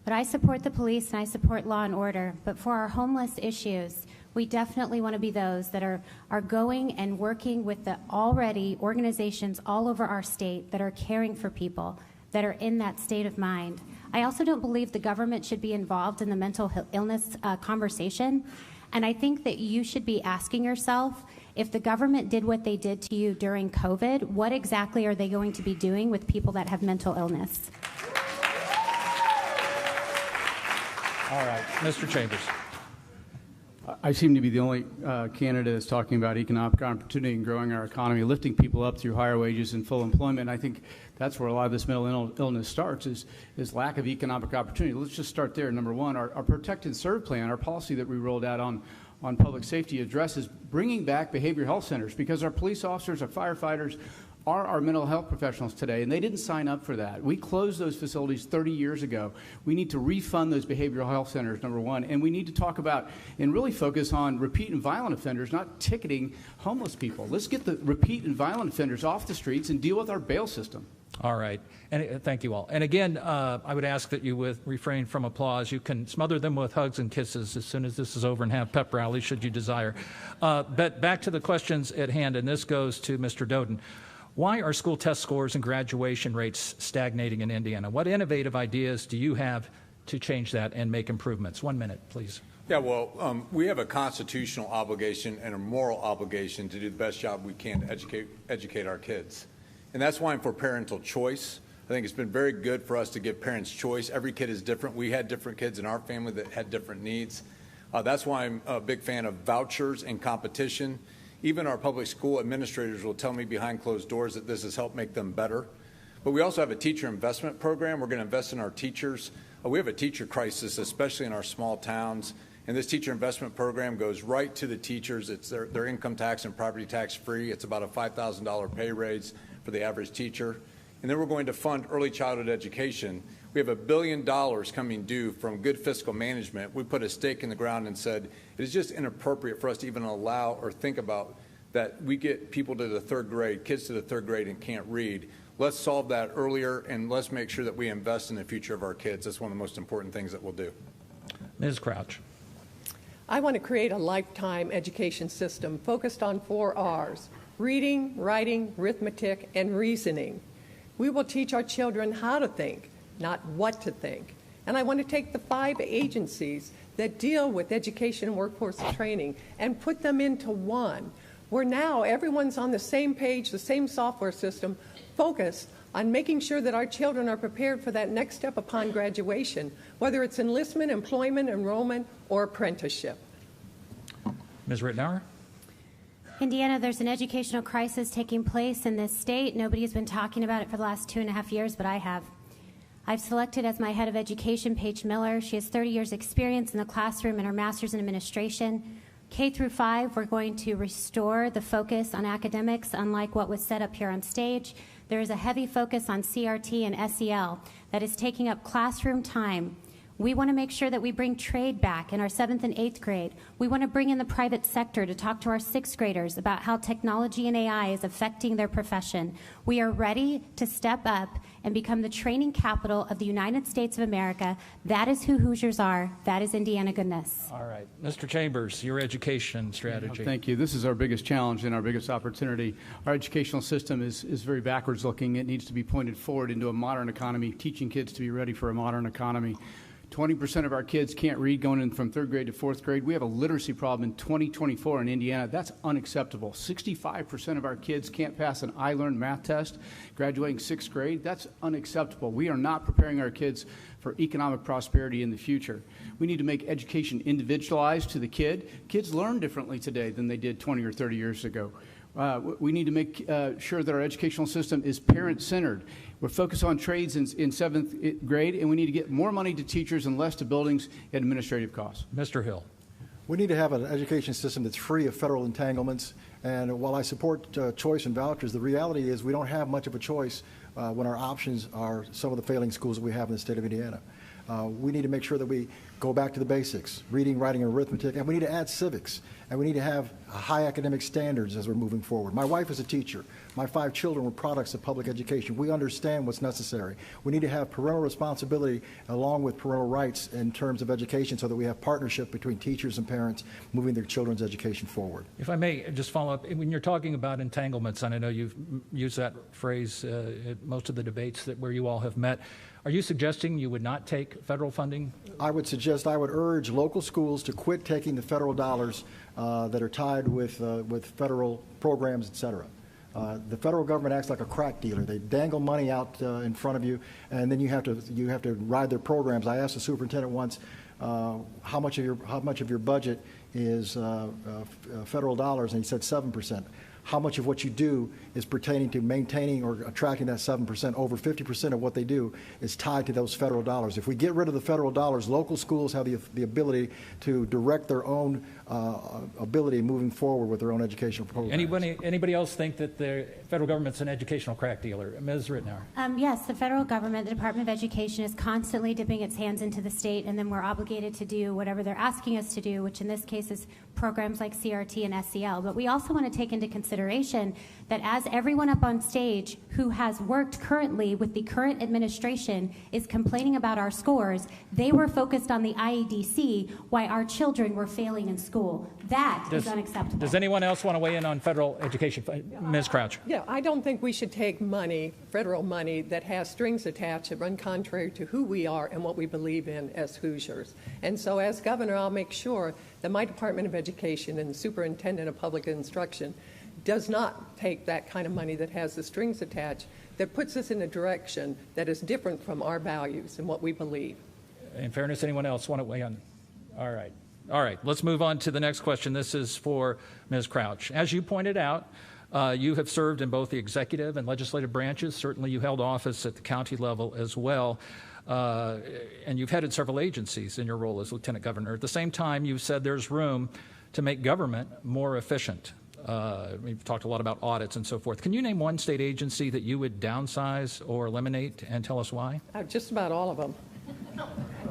But I support the police and I support law and order. But for our homeless issues, we definitely want to be those that are going and working with the already organizations all over our state that are caring for people that are in that state of mind. I also don't believe the government should be involved in the mental illness conversation. And I think that you should be asking yourself, if the government did what they did to you during COVID, what exactly are they going to be doing with people that have mental illness? All right, Mr. Chambers. I seem to be the only candidate that's talking about economic opportunity and growing our economy, lifting people up through higher wages and full employment. I think that's where a lot of this mental illness starts, is lack of economic opportunity. Let's just start there. Number one, our Protect and Serve plan, our policy that we rolled out on public safety, addresses bringing back behavioral health centers, because our police officers, our firefighters are our mental health professionals today, and they didn't sign up for that. We closed those facilities 30 years ago. We need to refund those behavioral health centers, number one, and we need to talk about and really focus on repeat and violent offenders, not ticketing homeless people. Let's get the repeat and violent offenders off the streets and deal with our bail system. All right. And thank you all. And again, I would ask that you refrain from applause. You can smother them with hugs and kisses as soon as this is over and have pep rallies should you desire. But back to the questions at hand, and this goes to Mr. Doden. Why are school test scores and graduation rates stagnating in Indiana? What innovative ideas do you have to change that and make improvements? 1 minute, please. Yeah, well, we have a constitutional obligation and a moral obligation to do the best job we can to educate our kids. And that's why I'm for parental choice. I think it's been very good for us to give parents choice. Every kid is different. We had different kids in our family that had different needs. That's why I'm a big fan of vouchers and competition. Even our public school administrators will tell me behind closed doors that this has helped make them better. But we also have a teacher investment program. We're going to invest in our teachers. We have a teacher crisis, especially in our small towns. And this teacher investment program goes right to the teachers. It's their income tax and property tax free. It's about a $5,000 pay raise for the average teacher. And then we're going to fund early childhood education. We have $1 billion coming due from good fiscal management. We put a stake in the ground and said it is just inappropriate for us to even allow or think about that we get people to the third grade, kids to the third grade and can't read. Let's solve that earlier, and let's make sure that we invest in the future of our kids. That's one of the most important things that we'll do. Ms. Crouch. I want to create a lifetime education system focused on 4 R's: reading, writing, arithmetic, and reasoning. We will teach our children how to think, not what to think. And I want to take the 5 agencies that deal with education and workforce training and put them into one, where now everyone's on the same page, the same software system, focused on making sure that our children are prepared for that next step upon graduation, whether it's enlistment, employment, enrollment, or apprenticeship. Ms. Rittenauer. Indiana, there's an educational crisis taking place in this state. Nobody has been talking about it for the last 2.5 years, but I have. I've selected as my head of education Paige Miller. She has 30 years experience in the classroom and her master's in administration. K through 5, we're going to restore the focus on academics, unlike what was set up here on stage. There is a heavy focus on CRT and SEL that is taking up classroom time. We want to make sure that we bring trade back in our 7th and 8th grade. We want to bring in the private sector to talk to our 6th graders about how technology and AI is affecting their profession. We are ready to step up and become the training capital of the United States of America. That is who Hoosiers are. That is Indiana goodness. All right. Mr. Chambers, your education strategy. Thank you. This is our biggest challenge and our biggest opportunity. Our educational system is very backwards looking. It needs to be pointed forward into a modern economy, teaching kids to be ready for a modern economy. 20% of our kids can't read going in from 3rd grade to 4th grade. We have a literacy problem in 2024 in Indiana. That's unacceptable. 65% of our kids can't pass an iLearn math test graduating 6th grade. That's unacceptable. We are not preparing our kids for economic prosperity in the future. We need to make education individualized to the kid. Kids learn differently today than they did 20 or 30 years ago. We need to make sure that our educational system is parent-centered. We're focused on trades in 7th grade, and we need to get more money to teachers and less to buildings and administrative costs. Mr. Hill. We need to have an education system that's free of federal entanglements. And while I support choice and vouchers, the reality is we don't have much of a choice when our options are some of the failing schools that we have in the state of Indiana. We need to make sure that we go back to the basics, reading, writing, and arithmetic, and we need to add civics, and we need to have high academic standards as we're moving forward. My wife is a teacher. My 5 children were products of public education. We understand what's necessary. We need to have parental responsibility along with parental rights in terms of education so that we have partnership between teachers and parents moving their children's education forward. If I may just follow up, when you're talking about entanglements, and I know you've used that phrase at most of the debates where you all have met, are you suggesting you would not take federal funding? I would urge local schools to quit taking the federal dollars that are tied with federal programs, et cetera. The federal government acts like a crack dealer. They dangle money out in front of you, and then you have to ride their programs. I asked the superintendent once, how much of your budget is federal dollars, and he said 7%. How much of what you do is pertaining to maintaining or attracting that 7%? Over 50% of what they do is tied to those federal dollars. If we get rid of the federal dollars, local schools have the ability to direct their own ability moving forward with their own educational programs. Anybody else think that the federal government's an educational crack dealer? Ms. Rittenauer. Yes, the federal government, the Department of Education, is constantly dipping its hands into the state, and then we're obligated to do whatever they're asking us to do, which in this case is programs like CRT and SEL. But we also want to take into consideration consideration that as everyone up on stage who has worked currently with the current administration is complaining about our scores, they were focused on the IEDC while our children were failing in school. That is unacceptable. Does anyone else want to weigh in on federal education? Ms. Crouch. Yeah, I don't think we should take money, federal money, that has strings attached that run contrary to who we are and what we believe in as Hoosiers. And so as governor, I'll make sure that my Department of Education and the Superintendent of Public Instruction does not take that kind of money that has the strings attached, that puts us in a direction that is different from our values and what we believe. In fairness, anyone else want to weigh on? All right. All right, let's move on to the next question. This is for Ms. Crouch. As you pointed out, you have served in both the executive and legislative branches. Certainly you held office at the county level as well. And you've headed several agencies in your role as lieutenant governor. At the same time, you said there's room to make government more efficient. We've talked a lot about audits and so forth. Can you name one state agency that you would downsize or eliminate, and tell us why? Just about all of them.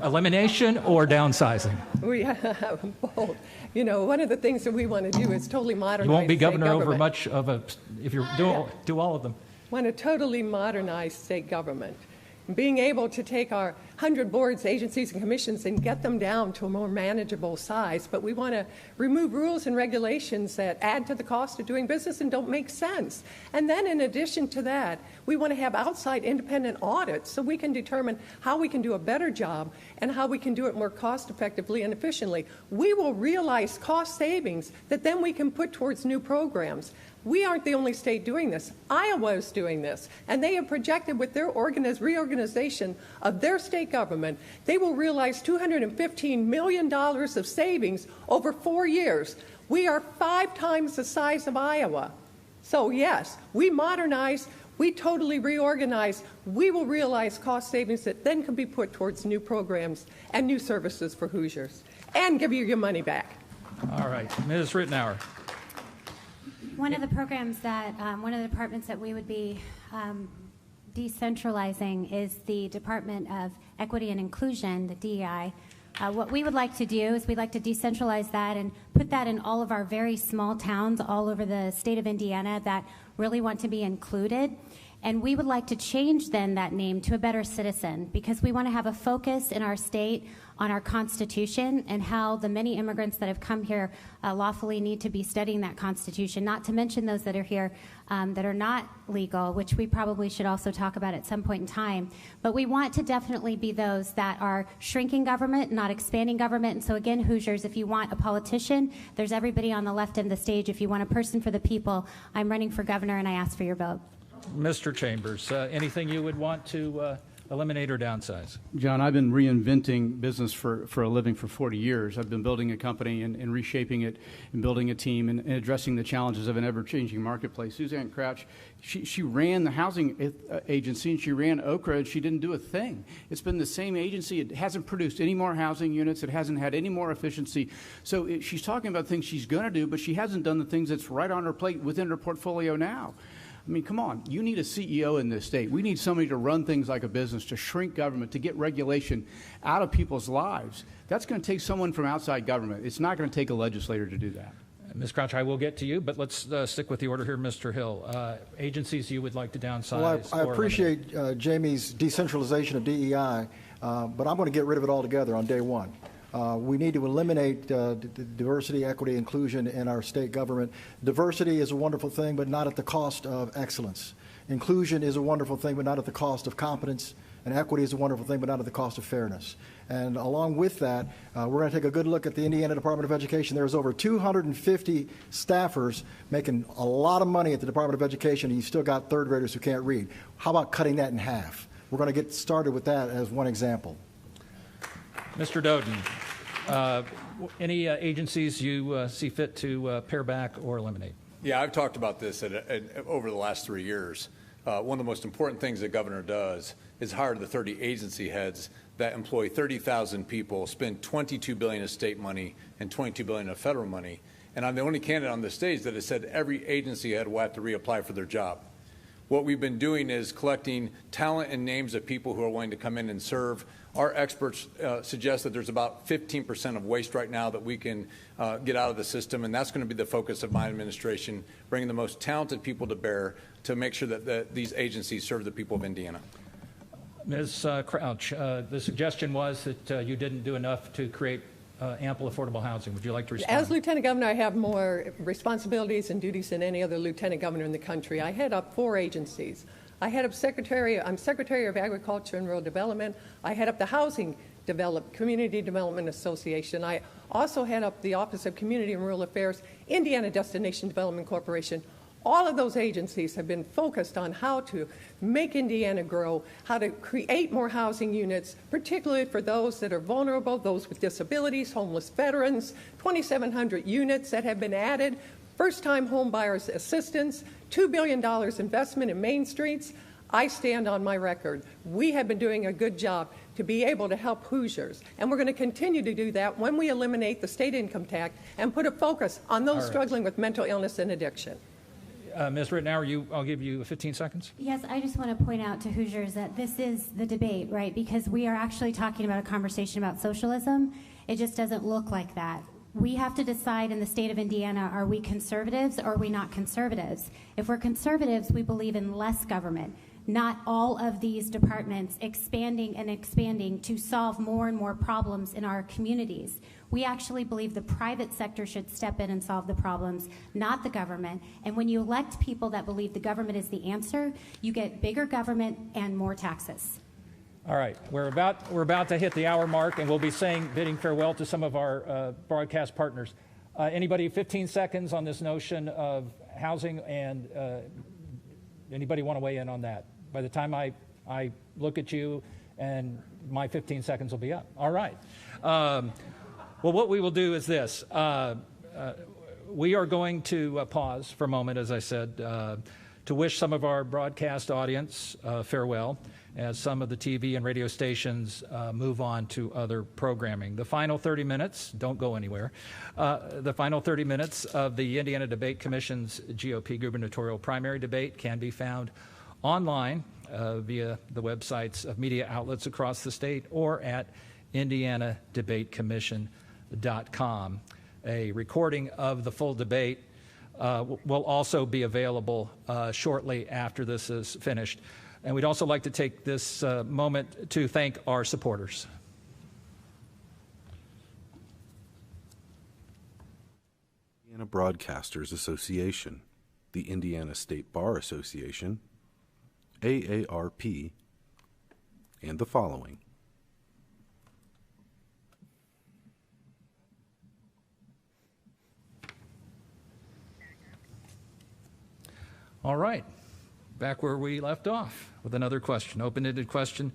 Elimination or downsizing? We have both. You know, one of the things that we want to do is totally modernize. You won't be governor government. over much of a, if you're do all of them. Want to totally modernize state government. Being able to take our 100 boards, agencies, and commissions and get them down to a more manageable size. But we want to remove rules and regulations that add to the cost of doing business and don't make sense. And then in addition to that, we want to have outside independent audits so we can determine how we can do a better job and how we can do it more cost effectively and efficiently. We will realize cost savings that then we can put towards new programs. We aren't the only state doing this. Iowa is doing this, and they have projected with their reorganization of their state government, they will realize $215 million of savings over 4 years. We are 5 times the size of Iowa. So yes, we modernize, we totally reorganize, we will realize cost savings that then can be put towards new programs and new services for Hoosiers, and give you your money back. All right, Ms. Rittenauer. One of the programs that, one of the departments that we would be decentralizing is the Department of Equity and Inclusion, the DEI. What we would like to do is we'd like to decentralize that and put that in all of our very small towns all over the state of Indiana that really want to be included. And we would like to change then that name to a better citizen, because we want to have a focus in our state on our Constitution and how the many immigrants that have come here lawfully need to be studying that Constitution, not to mention those that are here that are not legal, which we probably should also talk about at some point in time. But we want to definitely be those that are shrinking government, not expanding government. And so again, Hoosiers, if you want a politician, there's everybody on the left end of the stage. If you want a person for the people, I'm running for governor and I ask for your vote. Mr. Chambers, anything you would want to eliminate or downsize? John, I've been reinventing business for a living for 40 years. I've been building a company and reshaping it and building a team and addressing the challenges of an ever-changing marketplace. Suzanne Crouch, she ran the housing agency and she ran Okra and she didn't do a thing. It's been the same agency. It hasn't produced any more housing units. It hasn't had any more efficiency. So she's talking about things she's going to do, but she hasn't done the things that's right on her plate within her portfolio now. I mean, come on. You need a CEO in this state. We need somebody to run things like a business, to shrink government, to get regulation out of people's lives. That's going to take someone from outside government. It's not going to take a legislator to do that. Ms. Crouch, I will get to you, but let's stick with the order here. Mr. Hill, agencies you would like to downsize? Well, I or appreciate Jamie's decentralization of DEI, but I'm going to get rid of it altogether on day one. We need to eliminate diversity, equity, inclusion in our state government. Diversity is a wonderful thing, but not at the cost of excellence. Inclusion is a wonderful thing, but not at the cost of competence. And equity is a wonderful thing, but not at the cost of fairness. And along with that, we're going to take a good look at the Indiana Department of Education. There's over 250 staffers making a lot of money at the Department of Education, and you still got third graders who can't read. How about cutting that in half? We're going to get started with that as one example. Mr. Doden, any agencies you see fit to pare back or eliminate? Yeah, I've talked about this over the last 3 years. One of the most important things the governor does is hire the 30 agency heads that employ 30,000 people, spend $22 billion of state money and $22 billion of federal money. And I'm the only candidate on the stage that has said every agency head will have to reapply for their job. what we've been doing is collecting talent and names of people who are willing to come in and serve. Our experts suggest that there's about 15% of waste right now that we can get out of the system, and that's going to be the focus of my administration, bringing the most talented people to bear to make sure that these agencies serve the people of Indiana. Ms. Crouch, the suggestion was that you didn't do enough to create ample affordable housing. Would you like to respond? As Lieutenant Governor, I have more responsibilities and duties than any other Lieutenant Governor in the country. I head up 4 agencies. I'm Secretary of Agriculture and Rural Development. I head up the Community Development Association. I also head up the Office of Community and Rural Affairs, Indiana Destination Development Corporation. All of those agencies have been focused on how to make Indiana grow, how to create more housing units, particularly for those that are vulnerable, those with disabilities, homeless veterans, 2,700 units that have been added, first-time home buyers assistance, $2 billion investment in main streets. I stand on my record. We have been doing a good job to be able to help Hoosiers, and we're going to continue to do that when we eliminate the state income tax and put a focus on those struggling with mental illness and addiction. Ms. Rittenauer, I'll give you 15 seconds. Yes, I just want to point out to Hoosiers that this is the debate, right? Because we are actually talking about a conversation about socialism. It just doesn't look like that. We have to decide in the state of Indiana, are we conservatives or are we not conservatives? If we're conservatives, we believe in less government, not all of these departments expanding and expanding to solve more and more problems in our communities. We actually believe the private sector should step in and solve the problems, not the government. And when you elect people that believe the government is the answer, you get bigger government and more taxes. All right, we're about to hit the hour mark, and we'll be bidding farewell to some of our broadcast partners. Anybody, 15 seconds on this notion of housing, and anybody want to weigh in on that? By the time I look at you, and my 15 seconds will be up. All right. Well, what we will do is this. We are going to pause for a moment, as I said, to wish some of our broadcast audience farewell as some of the TV and radio stations move on to other programming. The final 30 minutes, don't go anywhere, the final 30 minutes of the Indiana Debate Commission's GOP gubernatorial primary debate can be found online via the websites of media outlets across the state or at indianadebatecommission.com. A recording of the full debate will also be available shortly after this is finished. And we'd also like to take this moment to thank our supporters. Indiana Broadcasters Association, the Indiana State Bar Association, AARP, and the following. All right, back where we left off with another question, open-ended question,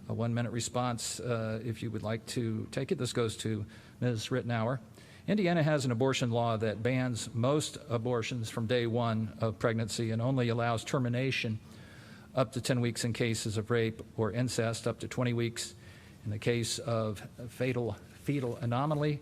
a 1-minute response if you would like to take it. This goes to Ms. Rittenauer. Indiana has an abortion law that bans most abortions from day 1 of pregnancy and only allows termination up to 10 weeks in cases of rape or incest, up to 20 weeks in the case of fetal anomaly,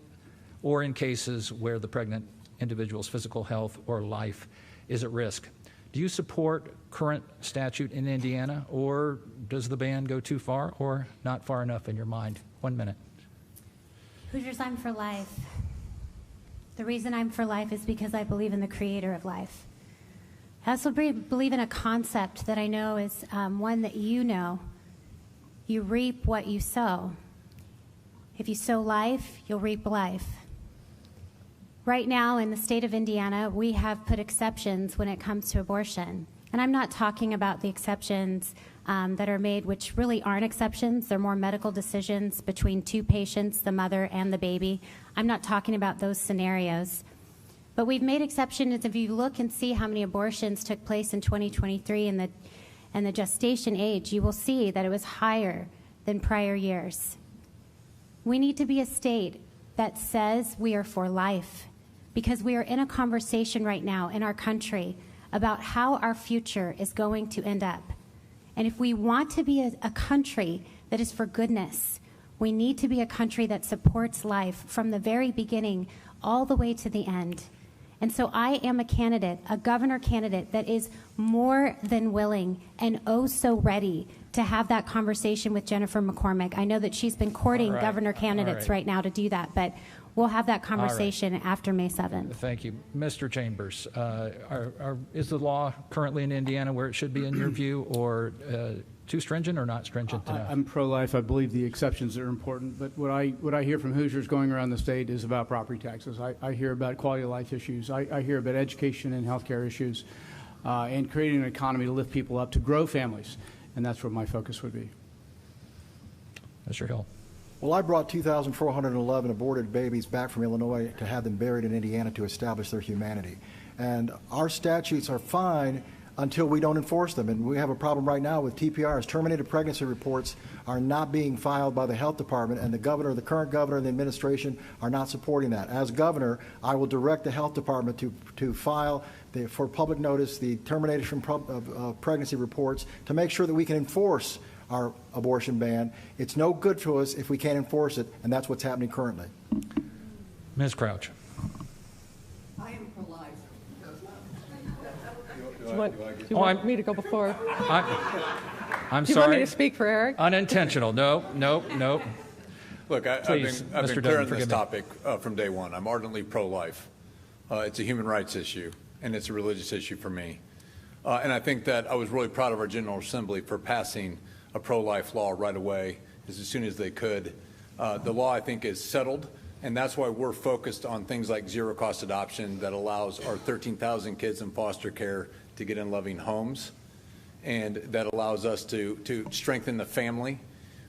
or in cases where the pregnant individual's physical health or life is at risk. Do you support current statute in Indiana, or does the ban go too far or not far enough in your mind? 1 minute. Hoosiers, I'm for life. The reason I'm for life is because I believe in the creator of life. I also believe in a concept that I know is one that you know. You reap what you sow. If you sow life, you'll reap life. Right now in the state of Indiana, we have put exceptions when it comes to abortion. And I'm not talking about the exceptions that are made, which really aren't exceptions. They're more medical decisions between 2 patients, the mother and the baby. I'm not talking about those scenarios. But we've made exceptions. If you look and see how many abortions took place in 2023 and the gestation age, you will see that it was higher than prior years. We need to be a state that says we are for life, because we are in a conversation right now in our country about how our future is going to end up. And if we want to be a country that is for goodness, we need to be a country that supports life from the very beginning all the way to the end. And so I am a candidate, a governor candidate, that is more than willing and oh so ready to have that conversation with Jennifer McCormick. I know that she's been courting governor candidates right now to do that, but we'll have that conversation after May 7th. Thank you. Mr. Chambers, is the law currently in Indiana where it should be in your view, or too stringent or not stringent enough? I'm pro-life. I believe the exceptions are important, but what I hear from Hoosiers going around the state is about property taxes. I hear about quality of life issues. I hear about education and healthcare issues, and creating an economy to lift people up, to grow families, and that's where my focus would be. Mr. Hill. Well, I brought 2,411 aborted babies back from Illinois to have them buried in Indiana to establish their humanity. And our statutes are fine until we don't enforce them. And we have a problem right now with TPRs. Terminated pregnancy reports are not being filed by the health department, and the governor, the current governor, and the administration are not supporting that. As governor, I will direct the health department to file for public notice the termination of pregnancy reports to make sure that we can enforce our abortion ban. It's no good to us if we can't enforce it, and that's what's happening currently. Ms. Crouch. I am pro-life. Do you want me to go before? I'm Do you sorry. want me to speak for Eric? Unintentional. No. Look, I've Please, been Mr. clear Dunn, on this forgive me. topic from day one. I'm ardently pro-life. It's a human rights issue, and it's a religious issue for me. And I think that I was really proud of our General Assembly for passing a pro-life law right away, as soon as they could. The law, I think, is settled, and that's why we're focused on things like zero-cost adoption that allows our 13,000 kids in foster care to get in loving homes, and that allows us to strengthen the family.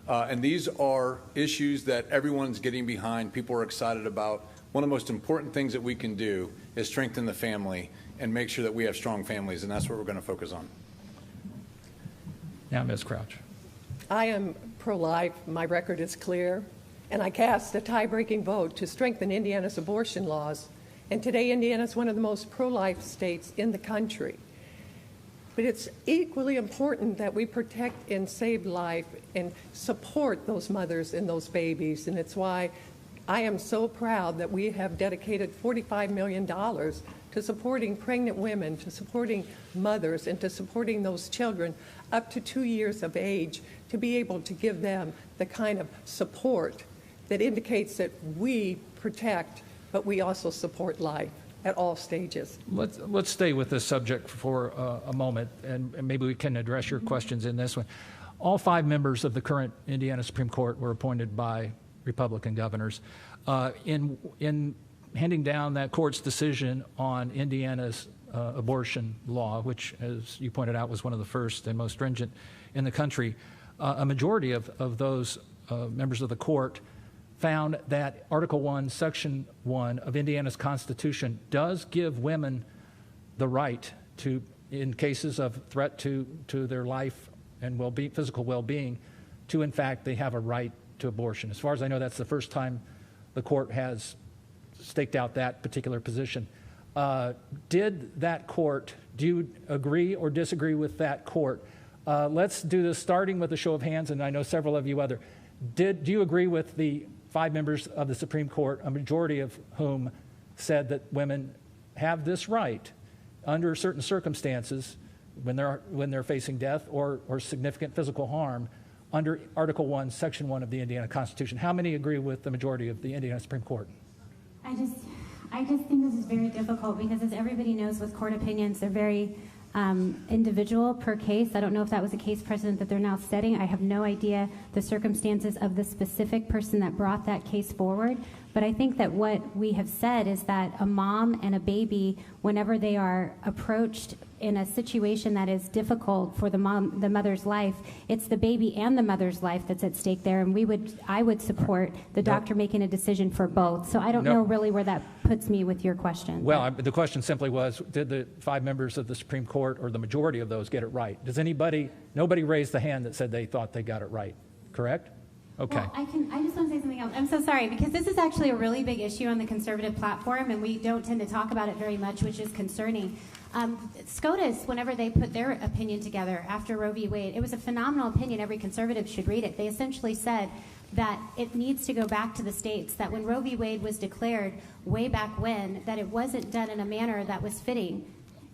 And these are issues that everyone's getting behind, people are excited about. One of the most important things that we can do is strengthen the family and make sure that we have strong families, and that's what we're going to focus on. Now, Ms. Crouch. I am pro-life. My record is clear. And I cast a tie-breaking vote to strengthen Indiana's abortion laws. And today, Indiana is one of the most pro-life states in the country. But it's equally important that we protect and save life and support those mothers and those babies. And it's why I am so proud that we have dedicated $45 million to supporting pregnant women, to supporting mothers, and to supporting those children up to 2 years of age, to be able to give them the kind of support that indicates that we protect, but we also support life at all stages. Let's stay with this subject for a moment, and maybe we can address your questions in this one. All 5 members of the current Indiana Supreme Court were appointed by Republican governors. In handing down that court's decision on Indiana's abortion law, which, as you pointed out, was one of the first and most stringent in the country, a majority of those members of the court found that Article 1, Section 1 of Indiana's Constitution does give women the right to, in cases of threat to their life and well-being, physical well-being, to, in fact, they have a right to abortion. As far as I know, that's the first time the court has staked out that particular position. Did that court, do you agree or disagree with that court? Let's do this starting with a show of hands, and I know several of you other. Do you agree with the 5 members of the Supreme Court, a majority of whom said that women have this right under certain circumstances when they're facing death or significant physical harm under Article 1, Section 1 of the Indiana Constitution? How many agree with the majority of the Indiana Supreme Court? I just think this is very difficult because, as everybody knows, with court opinions, they're very individual per case. I don't know if that was a case precedent that they're now setting. I have no idea the circumstances of the specific person that brought that case forward. But I think that what we have said is that a mom and a baby, whenever they are approached in a situation that is difficult for the mother's life, it's the baby and the mother's life that's at stake there. And I would support the doctor making a decision for both. So I don't know really where that puts me with your question. Well, the question simply was, did the 5 members of the Supreme Court, or the majority of those, get it right? Nobody raised the hand that said they thought they got it right, correct? Okay. Well, I just want to say something else. I'm so sorry, because this is actually a really big issue on the conservative platform, and we don't tend to talk about it very much, which is concerning. SCOTUS, whenever they put their opinion together after Roe v. Wade, it was a phenomenal opinion. Every conservative should read it. They essentially said that it needs to go back to the states, that when Roe v. Wade was declared way back when, that it wasn't done in a manner that was fitting.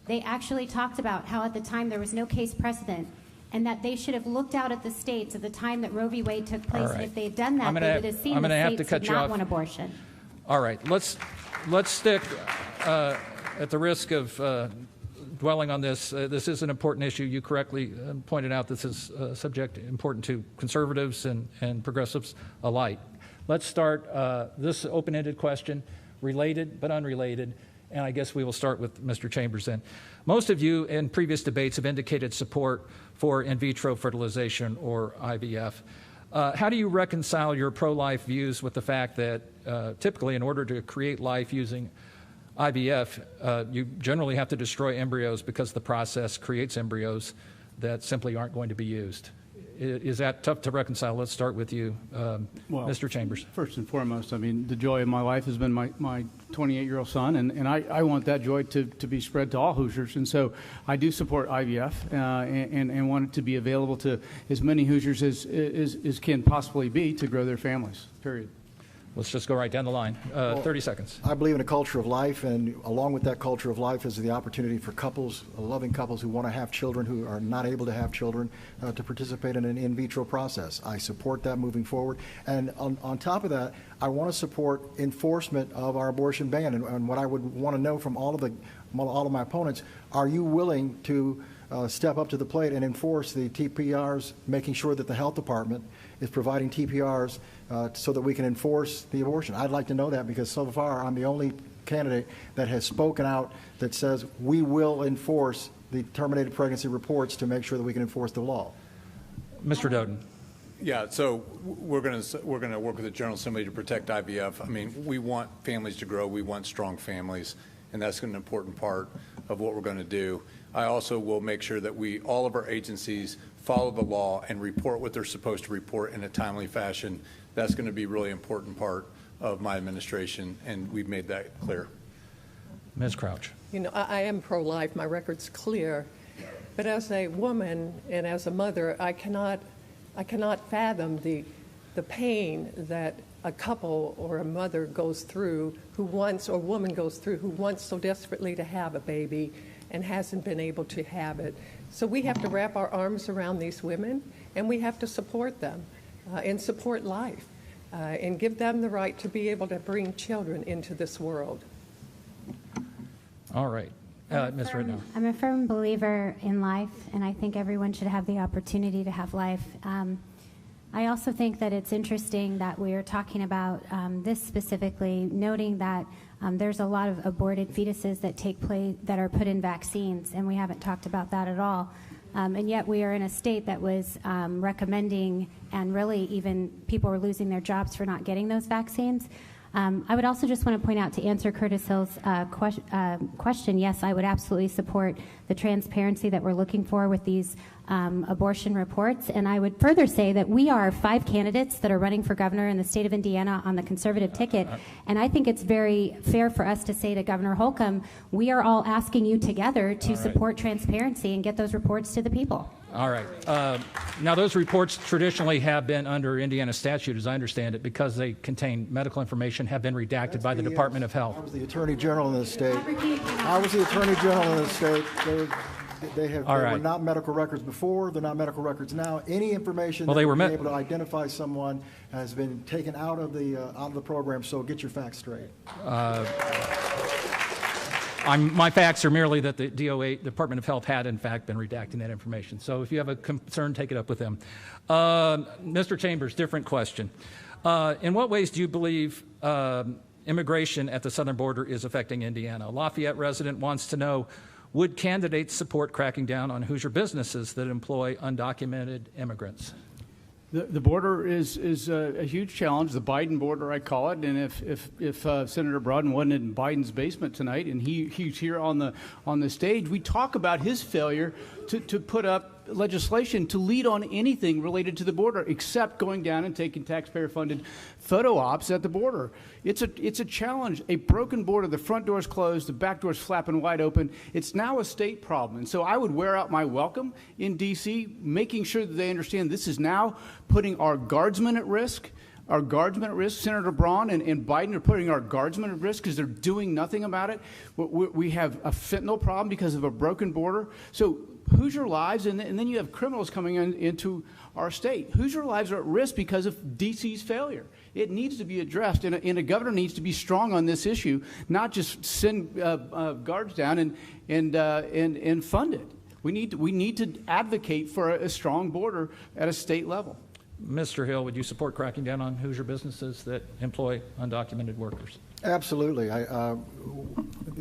They actually talked about how at the time there was no case precedent, and that they should have looked out at the states at the time that Roe v. Wade took place, and if they had done that, they would have seen the states did not want abortion. All right, let's stick, at the risk of dwelling on this. This is an important issue. You correctly pointed out this is a subject important to conservatives and progressives alike. Let's start this open-ended question, related but unrelated, and I guess we will start with Mr. Chambers then. Most of you in previous debates have indicated support for in vitro fertilization, or IVF. How do you reconcile your pro-life views with the fact that typically in order to create life using IVF, you generally have to destroy embryos because the process creates embryos that simply aren't going to be used? Is that tough to reconcile? Let's start with you, Mr. Chambers. First and foremost, I mean, the joy of my life has been my 28-year-old son, and I want that joy to be spread to all Hoosiers. And so I do support IVF and want it to be available to as many Hoosiers as can possibly be to grow their families, period. Let's just go right down the line. 30 seconds. I believe in a culture of life, and along with that culture of life is the opportunity for couples, loving couples who want to have children, who are not able to have children, to participate in an in vitro process. I support that moving forward. And on top of that, I want to support enforcement of our abortion ban. And what I would want to know from all of my opponents, are you willing to step up to the plate and enforce the TPRs, making sure that the health department is providing TPRs so that we can enforce the abortion? I'd like to know that, because so far I'm the only candidate that has spoken out that says we will enforce the terminated pregnancy reports to make sure that we can enforce the law. Mr. Doden. Yeah, so we're going to work with the General Assembly to protect IVF. I mean, we want families to grow. We want strong families, and that's an important part of what we're going to do. I also will make sure that all of our agencies follow the law and report what they're supposed to report in a timely fashion. That's going to be a really important part of my administration, and we've made that clear. Ms. Crouch. You know, I am pro-life. My record's clear. But as a woman and as a mother, I cannot fathom the pain that a couple or a mother goes through or woman goes through who wants so desperately to have a baby and hasn't been able to have it. So we have to wrap our arms around these women, and we have to support them and support life and give them the right to be able to bring children into this world. All right. Ms. Ritenour. I'm a firm believer in life, and I think everyone should have the opportunity to have life. I also think that it's interesting that we are talking about this specifically, noting that there's a lot of aborted fetuses that take place that are put in vaccines, and we haven't talked about that at all. And yet we are in a state that was recommending, and really even people were losing their jobs for not getting those vaccines. I would also just want to point out, to answer Curtis Hill's question, yes, I would absolutely support the transparency that we're looking for with these abortion reports. And I would further say that we are 5 candidates that are running for governor in the state of Indiana on the conservative ticket. And I think it's very fair for us to say to Governor Holcomb, we are all asking you together to support transparency and get those reports to the people. All right. Now, those reports traditionally have been under Indiana statute, as I understand it, because they contain medical information, have been redacted by the Department of Health. I was the Attorney General in the state. I was the Attorney General in the state. They were not medical records before. They're not medical records now. Any information that would be able to identify someone has been taken out of the program. So get your facts straight. My facts are merely that the DOA, Department of Health, had in fact been redacting that information. So if you have a concern, take it up with them. Mr. Chambers, different question. In what ways do you believe immigration at the southern border is affecting Indiana? A Lafayette resident wants to know, would candidates support cracking down on Hoosier businesses that employ undocumented immigrants? The border is a huge challenge, the Biden border, I call it. And if Senator Brodin wasn't in Biden's basement tonight and he's here on the stage, we talk about his failure to put up legislation to lead on anything related to the border, except going down and taking taxpayer-funded photo ops at the border. It's a challenge. A broken border, the front door's closed, the back door's flapping wide open. It's now a state problem. And so I would wear out my welcome in D.C., making sure that they understand this is now putting our guardsmen at risk, our guardsmen at risk. Senator Braun and Biden are putting our guardsmen at risk because they're doing nothing about it. We have a fentanyl problem because of a broken border. So Hoosier lives, and then you have criminals coming into our state. Hoosier lives are at risk because of D.C.'s failure. It needs to be addressed, and a governor needs to be strong on this issue, not just send guards down and fund it. We need to advocate for a strong border at a state level. Mr. Hill, would you support cracking down on Hoosier businesses that employ undocumented workers? Absolutely.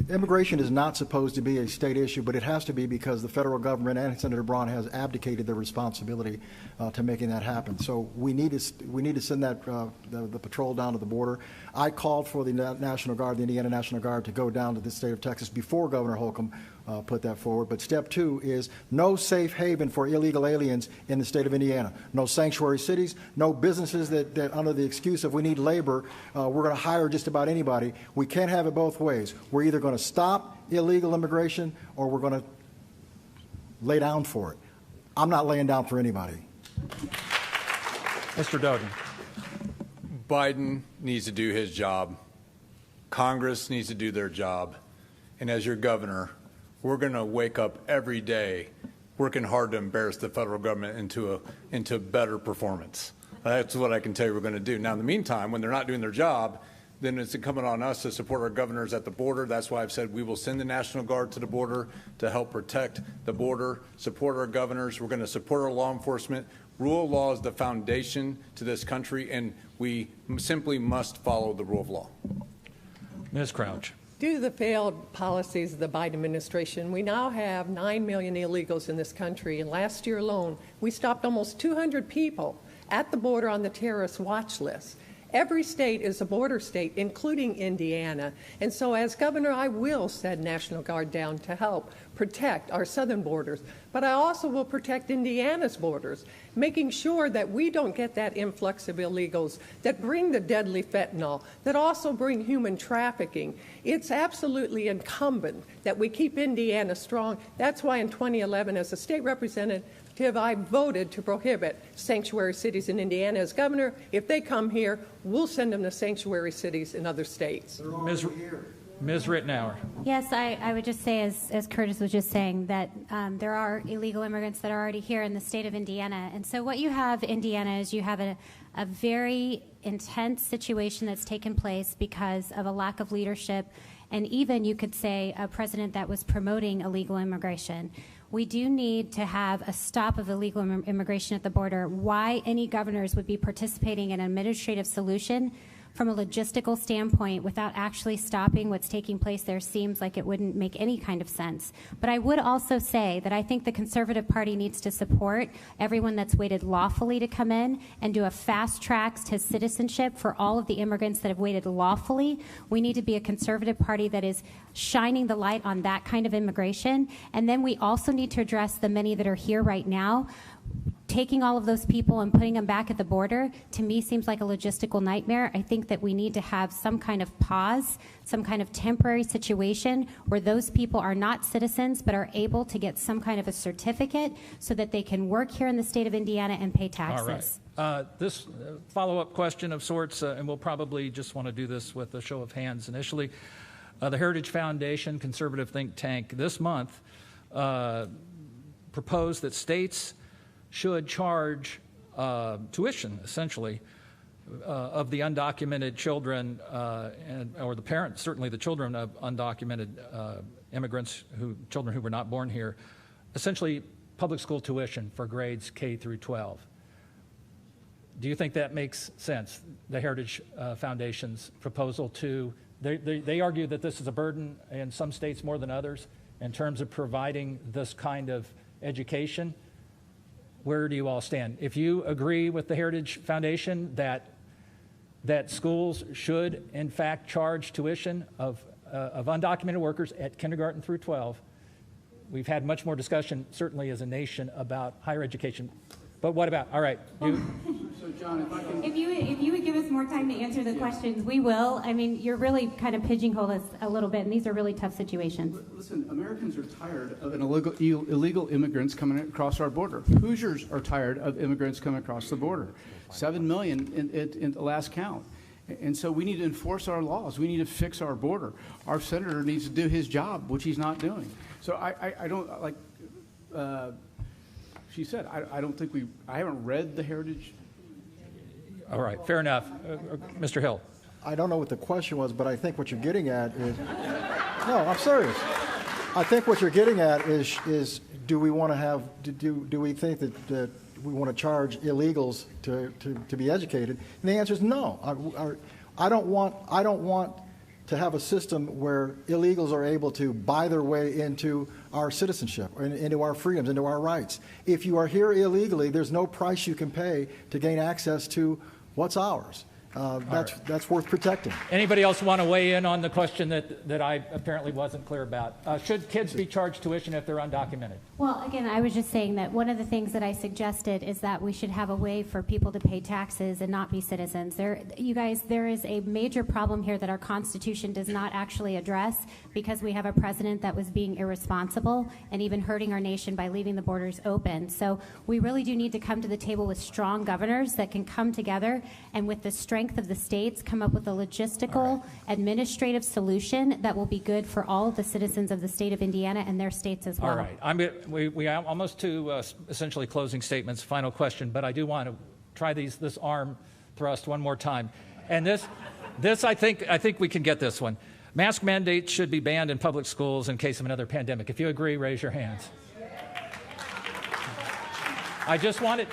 Immigration is not supposed to be a state issue, but it has to be because the federal government and Senator Braun has abdicated their responsibility to making that happen. So we need to send that the patrol down to the border. I called for the National Guard, the Indiana National Guard, to go down to the state of Texas before Governor Holcomb put that forward. But step 2 is no safe haven for illegal aliens in the state of Indiana. No sanctuary cities, no businesses that under the excuse of we need labor, we're going to hire just about anybody. We can't have it both ways. We're either going to stop illegal immigration or we're going to lay down for it. I'm not laying down for anybody. Mr. Doden. Biden needs to do his job. Congress needs to do their job. And as your governor, we're going to wake up every day working hard to embarrass the federal government into better performance. That's what I can tell you we're going to do. Now, in the meantime, when they're not doing their job, then it's incumbent on us to support our governors at the border. That's why I've said we will send the National Guard to the border to help protect the border, support our governors. We're going to support our law enforcement. Rule of law is the foundation to this country, and we simply must follow the rule of law. Ms. Crouch. Due to the failed policies of the Biden administration, we now have 9 million illegals in this country, and last year alone, we stopped almost 200 people at the border on the terrorist watch list. Every state is a border state, including Indiana. And so as governor, I will send National Guard down to help protect our southern borders. But I also will protect Indiana's borders, making sure that we don't get that influx of illegals that bring the deadly fentanyl, that also bring human trafficking. It's absolutely incumbent that we keep Indiana strong. That's why in 2011, as a state representative, I voted to prohibit sanctuary cities in Indiana. As governor, if they come here, we'll send them to sanctuary cities in other states. Ms. Rittenauer. Yes, I would just say, as Curtis was just saying, that there are illegal immigrants that are already here in the state of Indiana. And so what you have, Indiana, is you have a very intense situation that's taken place because of a lack of leadership, and even, you could say, a president that was promoting illegal immigration. We do need to have a stop of illegal immigration at the border. Why any governors would be participating in an administrative solution from a logistical standpoint without actually stopping what's taking place there seems like it wouldn't make any kind of sense. But I would also say that I think the Conservative Party needs to support everyone that's waited lawfully to come in and do a fast track to citizenship for all of the immigrants that have waited lawfully. We need to be a Conservative Party that is shining the light on that kind of immigration. And then we also need to address the many that are here right now. Taking all of those people and putting them back at the border, to me, seems like a logistical nightmare. I think that we need to have some kind of pause, some kind of temporary situation where those people are not citizens but are able to get some kind of a certificate so that they can work here in the state of Indiana and pay taxes. All right. This follow-up question of sorts, and we'll probably just want to do this with a show of hands initially. The Heritage Foundation, conservative think tank, this month proposed that states should charge tuition, essentially, of the undocumented children or the parents, certainly the children of undocumented immigrants, children who were not born here, essentially public school tuition for grades K through 12. Do you think that makes sense, the Heritage Foundation's proposal to, they argue that this is a burden in some states more than others in terms of providing this kind of education? Where do you all stand? If you agree with the Heritage Foundation that schools should, in fact, charge tuition of undocumented workers at kindergarten through 12, we've had much more discussion, certainly as a nation, about higher education. But what about, all right. So, John, if I can... If you would give us more time to answer the questions, we will. I mean, you're really kind of pigeonholed us a little bit, and these are really tough situations. Listen, Americans are tired of illegal immigrants coming across our border. Hoosiers are tired of immigrants coming across the border. 7 million in the last count. And so we need to enforce our laws. We need to fix our border. Our senator needs to do his job, which he's not doing. So I don't, like she said, I don't think I haven't read the Heritage. All right, fair enough. Mr. Hill. I don't know what the question was, but I think what you're getting at is, no, I'm serious. I think what you're getting at is do we want to have, do we think that we want to charge illegals to be educated? And the answer is no. I don't want to have a system where illegals are able to buy their way into our citizenship, into our freedoms, into our rights. If you are here illegally, there's no price you can pay to gain access to what's ours. That's worth protecting. Anybody else want to weigh in on the question that I apparently wasn't clear about? Should kids be charged tuition if they're undocumented? Well, again, I was just saying that one of the things that I suggested is that we should have a way for people to pay taxes and not be citizens. You guys, there is a major problem here that our Constitution does not actually address because we have a president that was being irresponsible and even hurting our nation by leaving the borders open. So we really do need to come to the table with strong governors that can come together and with the strength of the states come up with a logistical, administrative solution that will be good for all of the citizens of the state of Indiana and their states as well. All right. We are almost to essentially closing statements, final question, but I do want to try this arm thrust one more time. And this I think we can get this one. Mask mandates should be banned in public schools in case of another pandemic. If you agree, raise your hands. I just wanted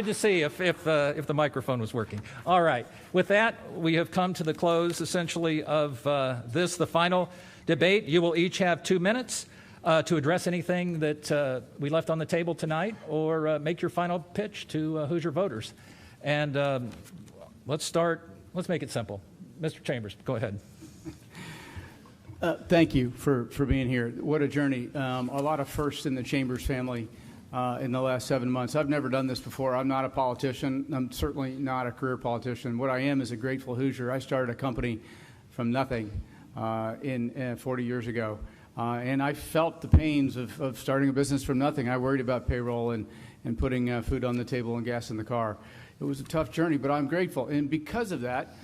to see if the microphone was working. All right. With that, we have come to the close, essentially, of the final debate. You will each have 2 minutes to address anything that we left on the table tonight or make your final pitch to Hoosier voters. And let's make it simple. Mr. Chambers, go ahead. Thank you for being here. What a journey. A lot of firsts in the Chambers family. In the last 7 months. I've never done this before. I'm not a politician. I'm certainly not a career politician. What I am is a grateful Hoosier. I started a company from nothing 40 years ago. And I felt the pains of starting a business from nothing. I worried about payroll and putting food on the table and gas in the car. It was a tough journey, but I'm grateful. And because of that,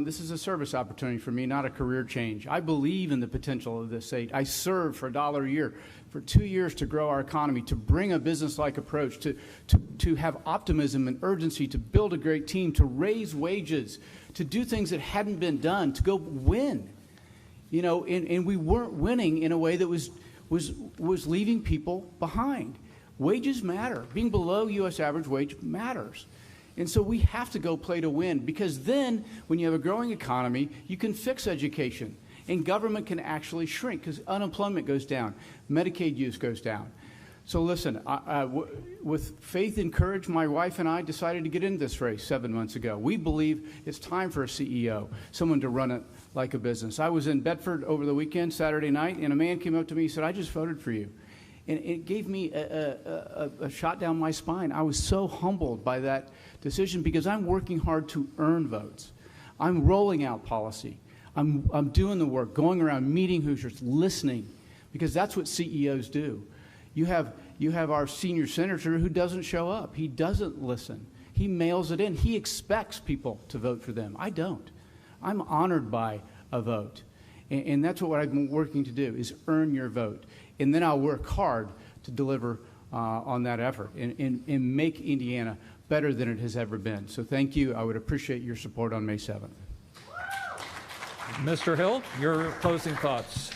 this is a service opportunity for me, not a career change. I believe in the potential of this state. I served for $1 a year for 2 years to grow our economy, to bring a business-like approach, to have optimism and urgency, to build a great team, to raise wages, to do things that hadn't been done, to go win. You know, and we weren't winning in a way that was leaving people behind. Wages matter. Being below U.S. average wage matters. And so we have to go play to win, because then when you have a growing economy, you can fix education. And government can actually shrink because unemployment goes down. Medicaid use goes down. So listen, with faith and courage, my wife and I decided to get into this race 7 months ago. We believe it's time for a CEO, someone to run it like a business. I was in Bedford over the weekend, Saturday night, and a man came up to me and said, "I just voted for you." And it gave me a shot down my spine. I was so humbled by that decision because I'm working hard to earn votes. I'm rolling out policy. I'm doing the work, going around meeting Hoosiers, listening, because that's what CEOs do. You have our senior senator who doesn't show up. He doesn't listen. He mails it in. He expects people to vote for them. I don't. I'm honored by a vote. And that's what I've been working to do, is earn your vote. And then I'll work hard to deliver on that effort and make Indiana better than it has ever been. So thank you. I would appreciate your support on May 7th. Mr. Hill, your closing thoughts.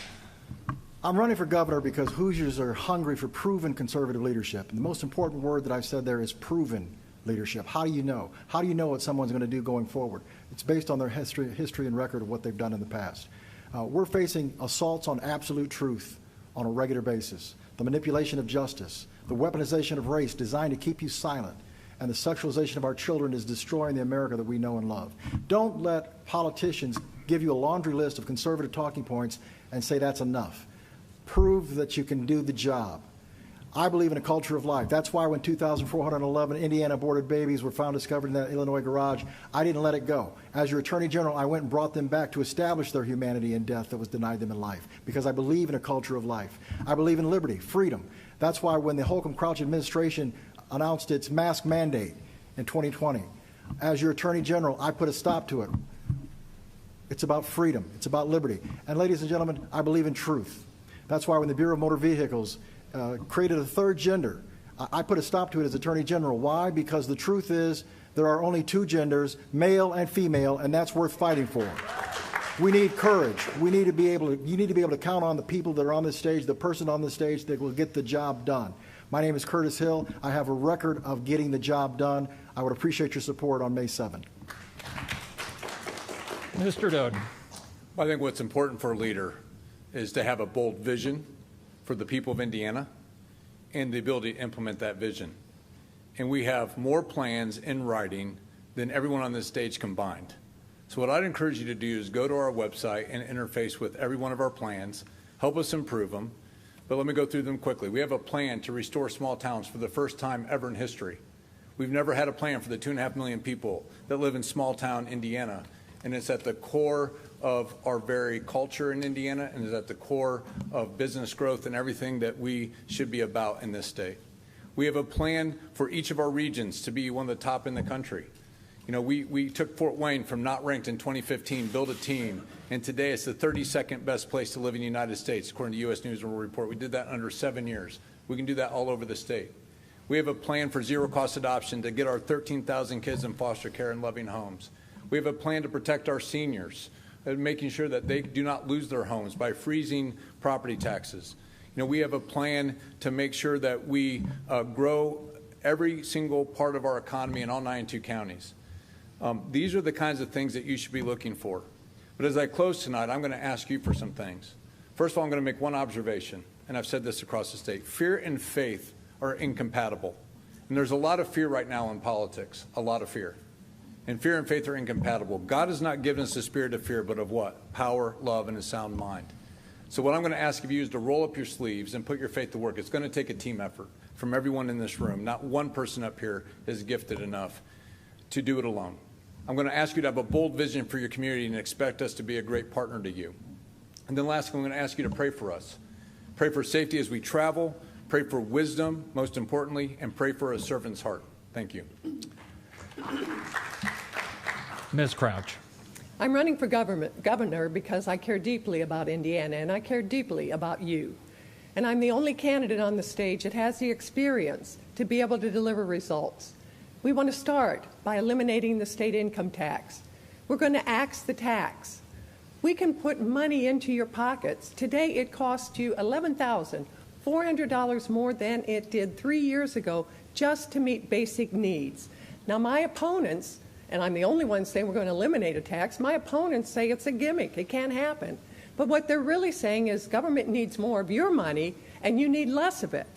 I'm running for governor because Hoosiers are hungry for proven conservative leadership. And the most important word that I've said there is proven leadership. How do you know? How do you know what someone's going to do going forward? It's based on their history and record of what they've done in the past. We're facing assaults on absolute truth on a regular basis, the manipulation of justice, the weaponization of race designed to keep you silent, and the sexualization of our children is destroying the America that we know and love. Don't let politicians give you a laundry list of conservative talking points and say that's enough. Prove that you can do the job. I believe in a culture of life. That's why when 2,411 Indiana aborted babies were found discovered in that Illinois garage, I didn't let it go. As your Attorney General, I went and brought them back to establish their humanity in death that was denied them in life, because I believe in a culture of life. I believe in liberty, freedom. That's why when the Holcomb Crouch administration announced its mask mandate, in 2020. As your Attorney General, I put a stop to it. It's about freedom. It's about liberty. And ladies and gentlemen, I believe in truth. That's why when the Bureau of Motor Vehicles created a third gender, I put a stop to it as Attorney General. Why? Because the truth is there are only two genders, male and female, and that's worth fighting for. We need courage. You need to be able to count on the people that are on this stage, the person on the stage that will get the job done. My name is Curtis Hill. I have a record of getting the job done. I would appreciate your support on May 7th. Mr. Doden. I think what's important for a leader is to have a bold vision for the people of Indiana and the ability to implement that vision. And we have more plans in writing than everyone on this stage combined. So what I'd encourage you to do is go to our website and interface with every one of our plans, help us improve them. But let me go through them quickly. We have a plan to restore small towns for the first time ever in history. We've never had a plan for the 2.5 million people that live in small town Indiana. And it's at the core of our very culture in Indiana, and is at the core of business growth and everything that we should be about in this state. We have a plan for each of our regions to be one of the top in the country. You know, we took Fort Wayne from not ranked in 2015, built a team, and today it's the 32nd best place to live in the United States, according to U.S. News and World Report. We did that in under 7 years. We can do that all over the state. We have a plan for zero-cost adoption to get our 13,000 kids in foster care and loving homes. We have a plan to protect our seniors, making sure that they do not lose their homes by freezing property taxes. You know, we have a plan to make sure that we grow every single part of our economy in all 92 counties. These are the kinds of things that you should be looking for. But as I close tonight, I'm going to ask you for some things. First of all, I'm going to make one observation, and I've said this across the state. Fear and faith are incompatible. And there's a lot of fear right now in politics, a lot of fear. And fear and faith are incompatible. God has not given us a spirit of fear, but of what? Power, love, and a sound mind. So what I'm going to ask of you is to roll up your sleeves and put your faith to work. It's going to take a team effort from everyone in this room. Not one person up here is gifted enough to do it alone. I'm going to ask you to have a bold vision for your community and expect us to be a great partner to you. And then lastly, I'm going to ask you to pray for us. Pray for safety as we travel, pray for wisdom, most importantly, and pray for a servant's heart. Thank you. Ms. Crouch. I'm running for governor because I care deeply about Indiana, and I care deeply about you. And I'm the only candidate on the stage that has the experience to be able to deliver results. We want to start by eliminating the state income tax. We're going to axe the tax. We can put money into your pockets. Today it costs you $11,400 more than it did 3 years ago just to meet basic needs. Now my opponents, and I'm the only one saying we're going to eliminate a tax, my opponents say it's a gimmick, it can't happen. But what they're really saying is government needs more of your money and you need less of it.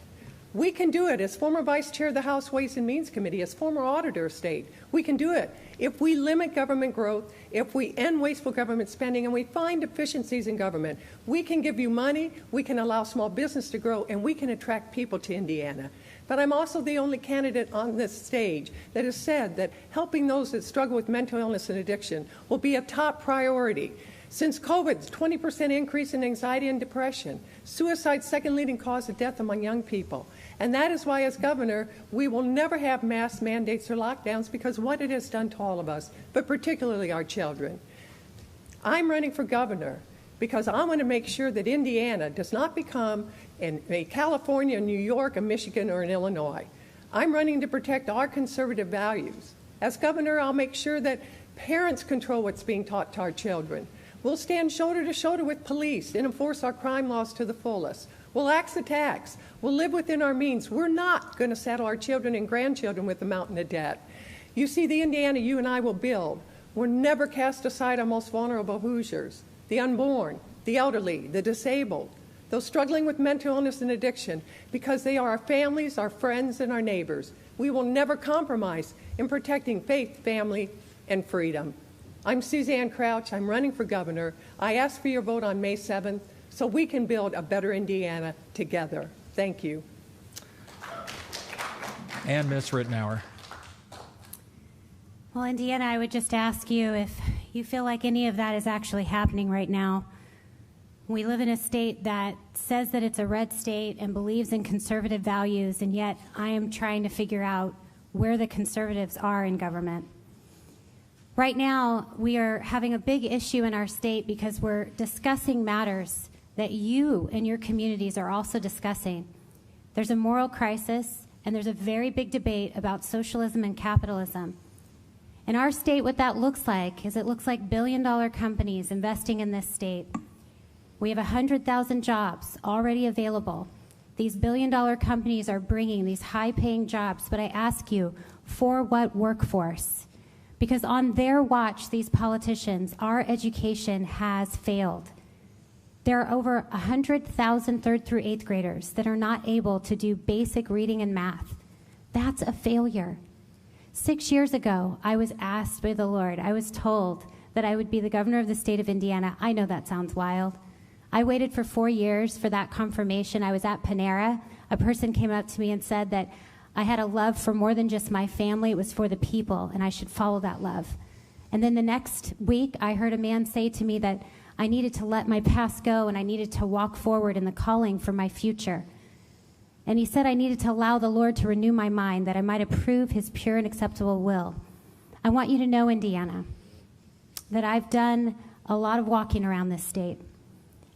We can do it. As former vice chair of the House Ways and Means Committee, as former auditor of state, we can do it. If we limit government growth, if we end wasteful government spending, and we find efficiencies in government, we can give you money, we can allow small business to grow, and we can attract people to Indiana. But I'm also the only candidate on this stage that has said that helping those that struggle with mental illness and addiction will be a top priority. Since COVID's 20% increase in anxiety and depression, suicide's second leading cause of death among young people. And that is why, as governor, we will never have mass mandates or lockdowns because what it has done to all of us, but particularly our children. I'm running for governor because I want to make sure that Indiana does not become a California, New York, a Michigan, or an Illinois. I'm running to protect our conservative values. As governor, I'll make sure that parents control what's being taught to our children. We'll stand shoulder to shoulder with police and enforce our crime laws to the fullest. We'll axe the tax. We'll live within our means. We're not going to saddle our children and grandchildren with a mountain of debt. You see, the Indiana you and I will build will never cast aside our most vulnerable Hoosiers, the unborn, the elderly, the disabled, those struggling with mental illness and addiction, because they are our families, our friends, and our neighbors. We will never compromise in protecting faith, family, and freedom. I'm Suzanne Crouch. I'm running for governor. I ask for your vote on May 7th so we can build a better Indiana together. Thank you. And Ms. Rittenauer. Well, Indiana, I would just ask you if you feel like any of that is actually happening right now. We live in a state that says that it's a red state and believes in conservative values, and yet I am trying to figure out where the conservatives are in government. Right now, we are having a big issue in our state because we're discussing matters that you and your communities are also discussing. There's a moral crisis, and there's a very big debate about socialism and capitalism. In our state, what that looks like is it looks like billion-dollar companies investing in this state. We have 100,000 jobs already available. These billion-dollar companies are bringing these high-paying jobs, but I ask you, for what workforce? Because on their watch, these politicians, our education has failed. There are over 100,000 third through eighth graders that are not able to do basic reading and math. That's a failure. 6 years ago, I was asked by the Lord, I was told that I would be the governor of the state of Indiana. I know that sounds wild. I waited for 4 years for that confirmation. I was at Panera. A person came up to me and said that I had a love for more than just my family. It was for the people, and I should follow that love. And then the next week, I heard a man say to me that I needed to let my past go and I needed to walk forward in the calling for my future. And he said I needed to allow the Lord to renew my mind that I might approve his pure and acceptable will. I want you to know, Indiana, that I've done a lot of walking around this state.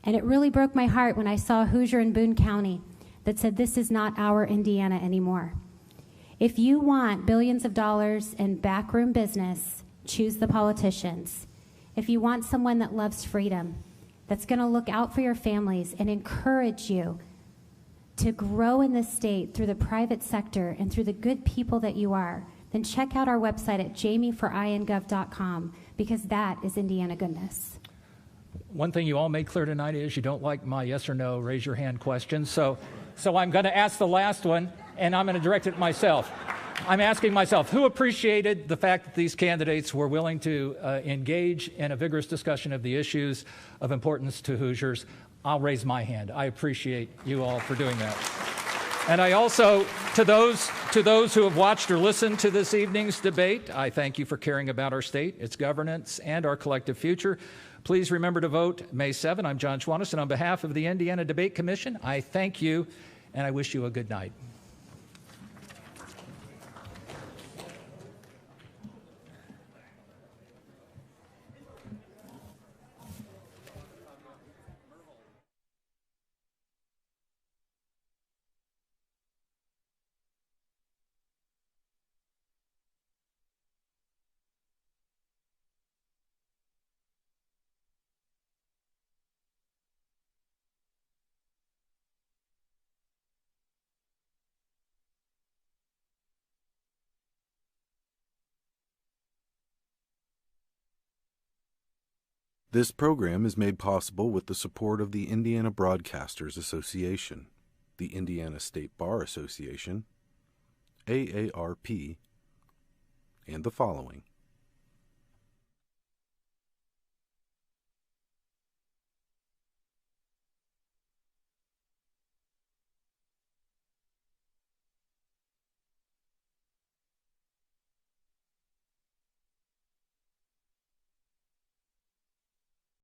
And it really broke my heart when I saw a Hoosier in Boone County that said this is not our Indiana anymore. If you want billions of dollars in backroom business, choose the politicians. If you want someone that loves freedom, that's going to look out for your families and encourage you to grow in this state through the private sector and through the good people that you are, then check out our website at jamieforINGov.com, because that is Indiana goodness. One thing you all made clear tonight is you don't like my yes or no, raise your hand questions. So I'm going to ask the last one, and I'm going to direct it at myself. I'm asking myself, who appreciated the fact that these candidates were willing to engage in a vigorous discussion of the issues of importance to Hoosiers? I'll raise my hand. I appreciate you all for doing that. And I also, to those who have watched or listened to this evening's debate, I thank you for caring about our state, its governance, and our collective future. Please remember to vote May 7. I'm John Schwannis, and on behalf of the Indiana Debate Commission, I thank you, and I wish you a good night. This program is made possible with the support of the Indiana Broadcasters Association, the Indiana State Bar Association, AARP, and the following.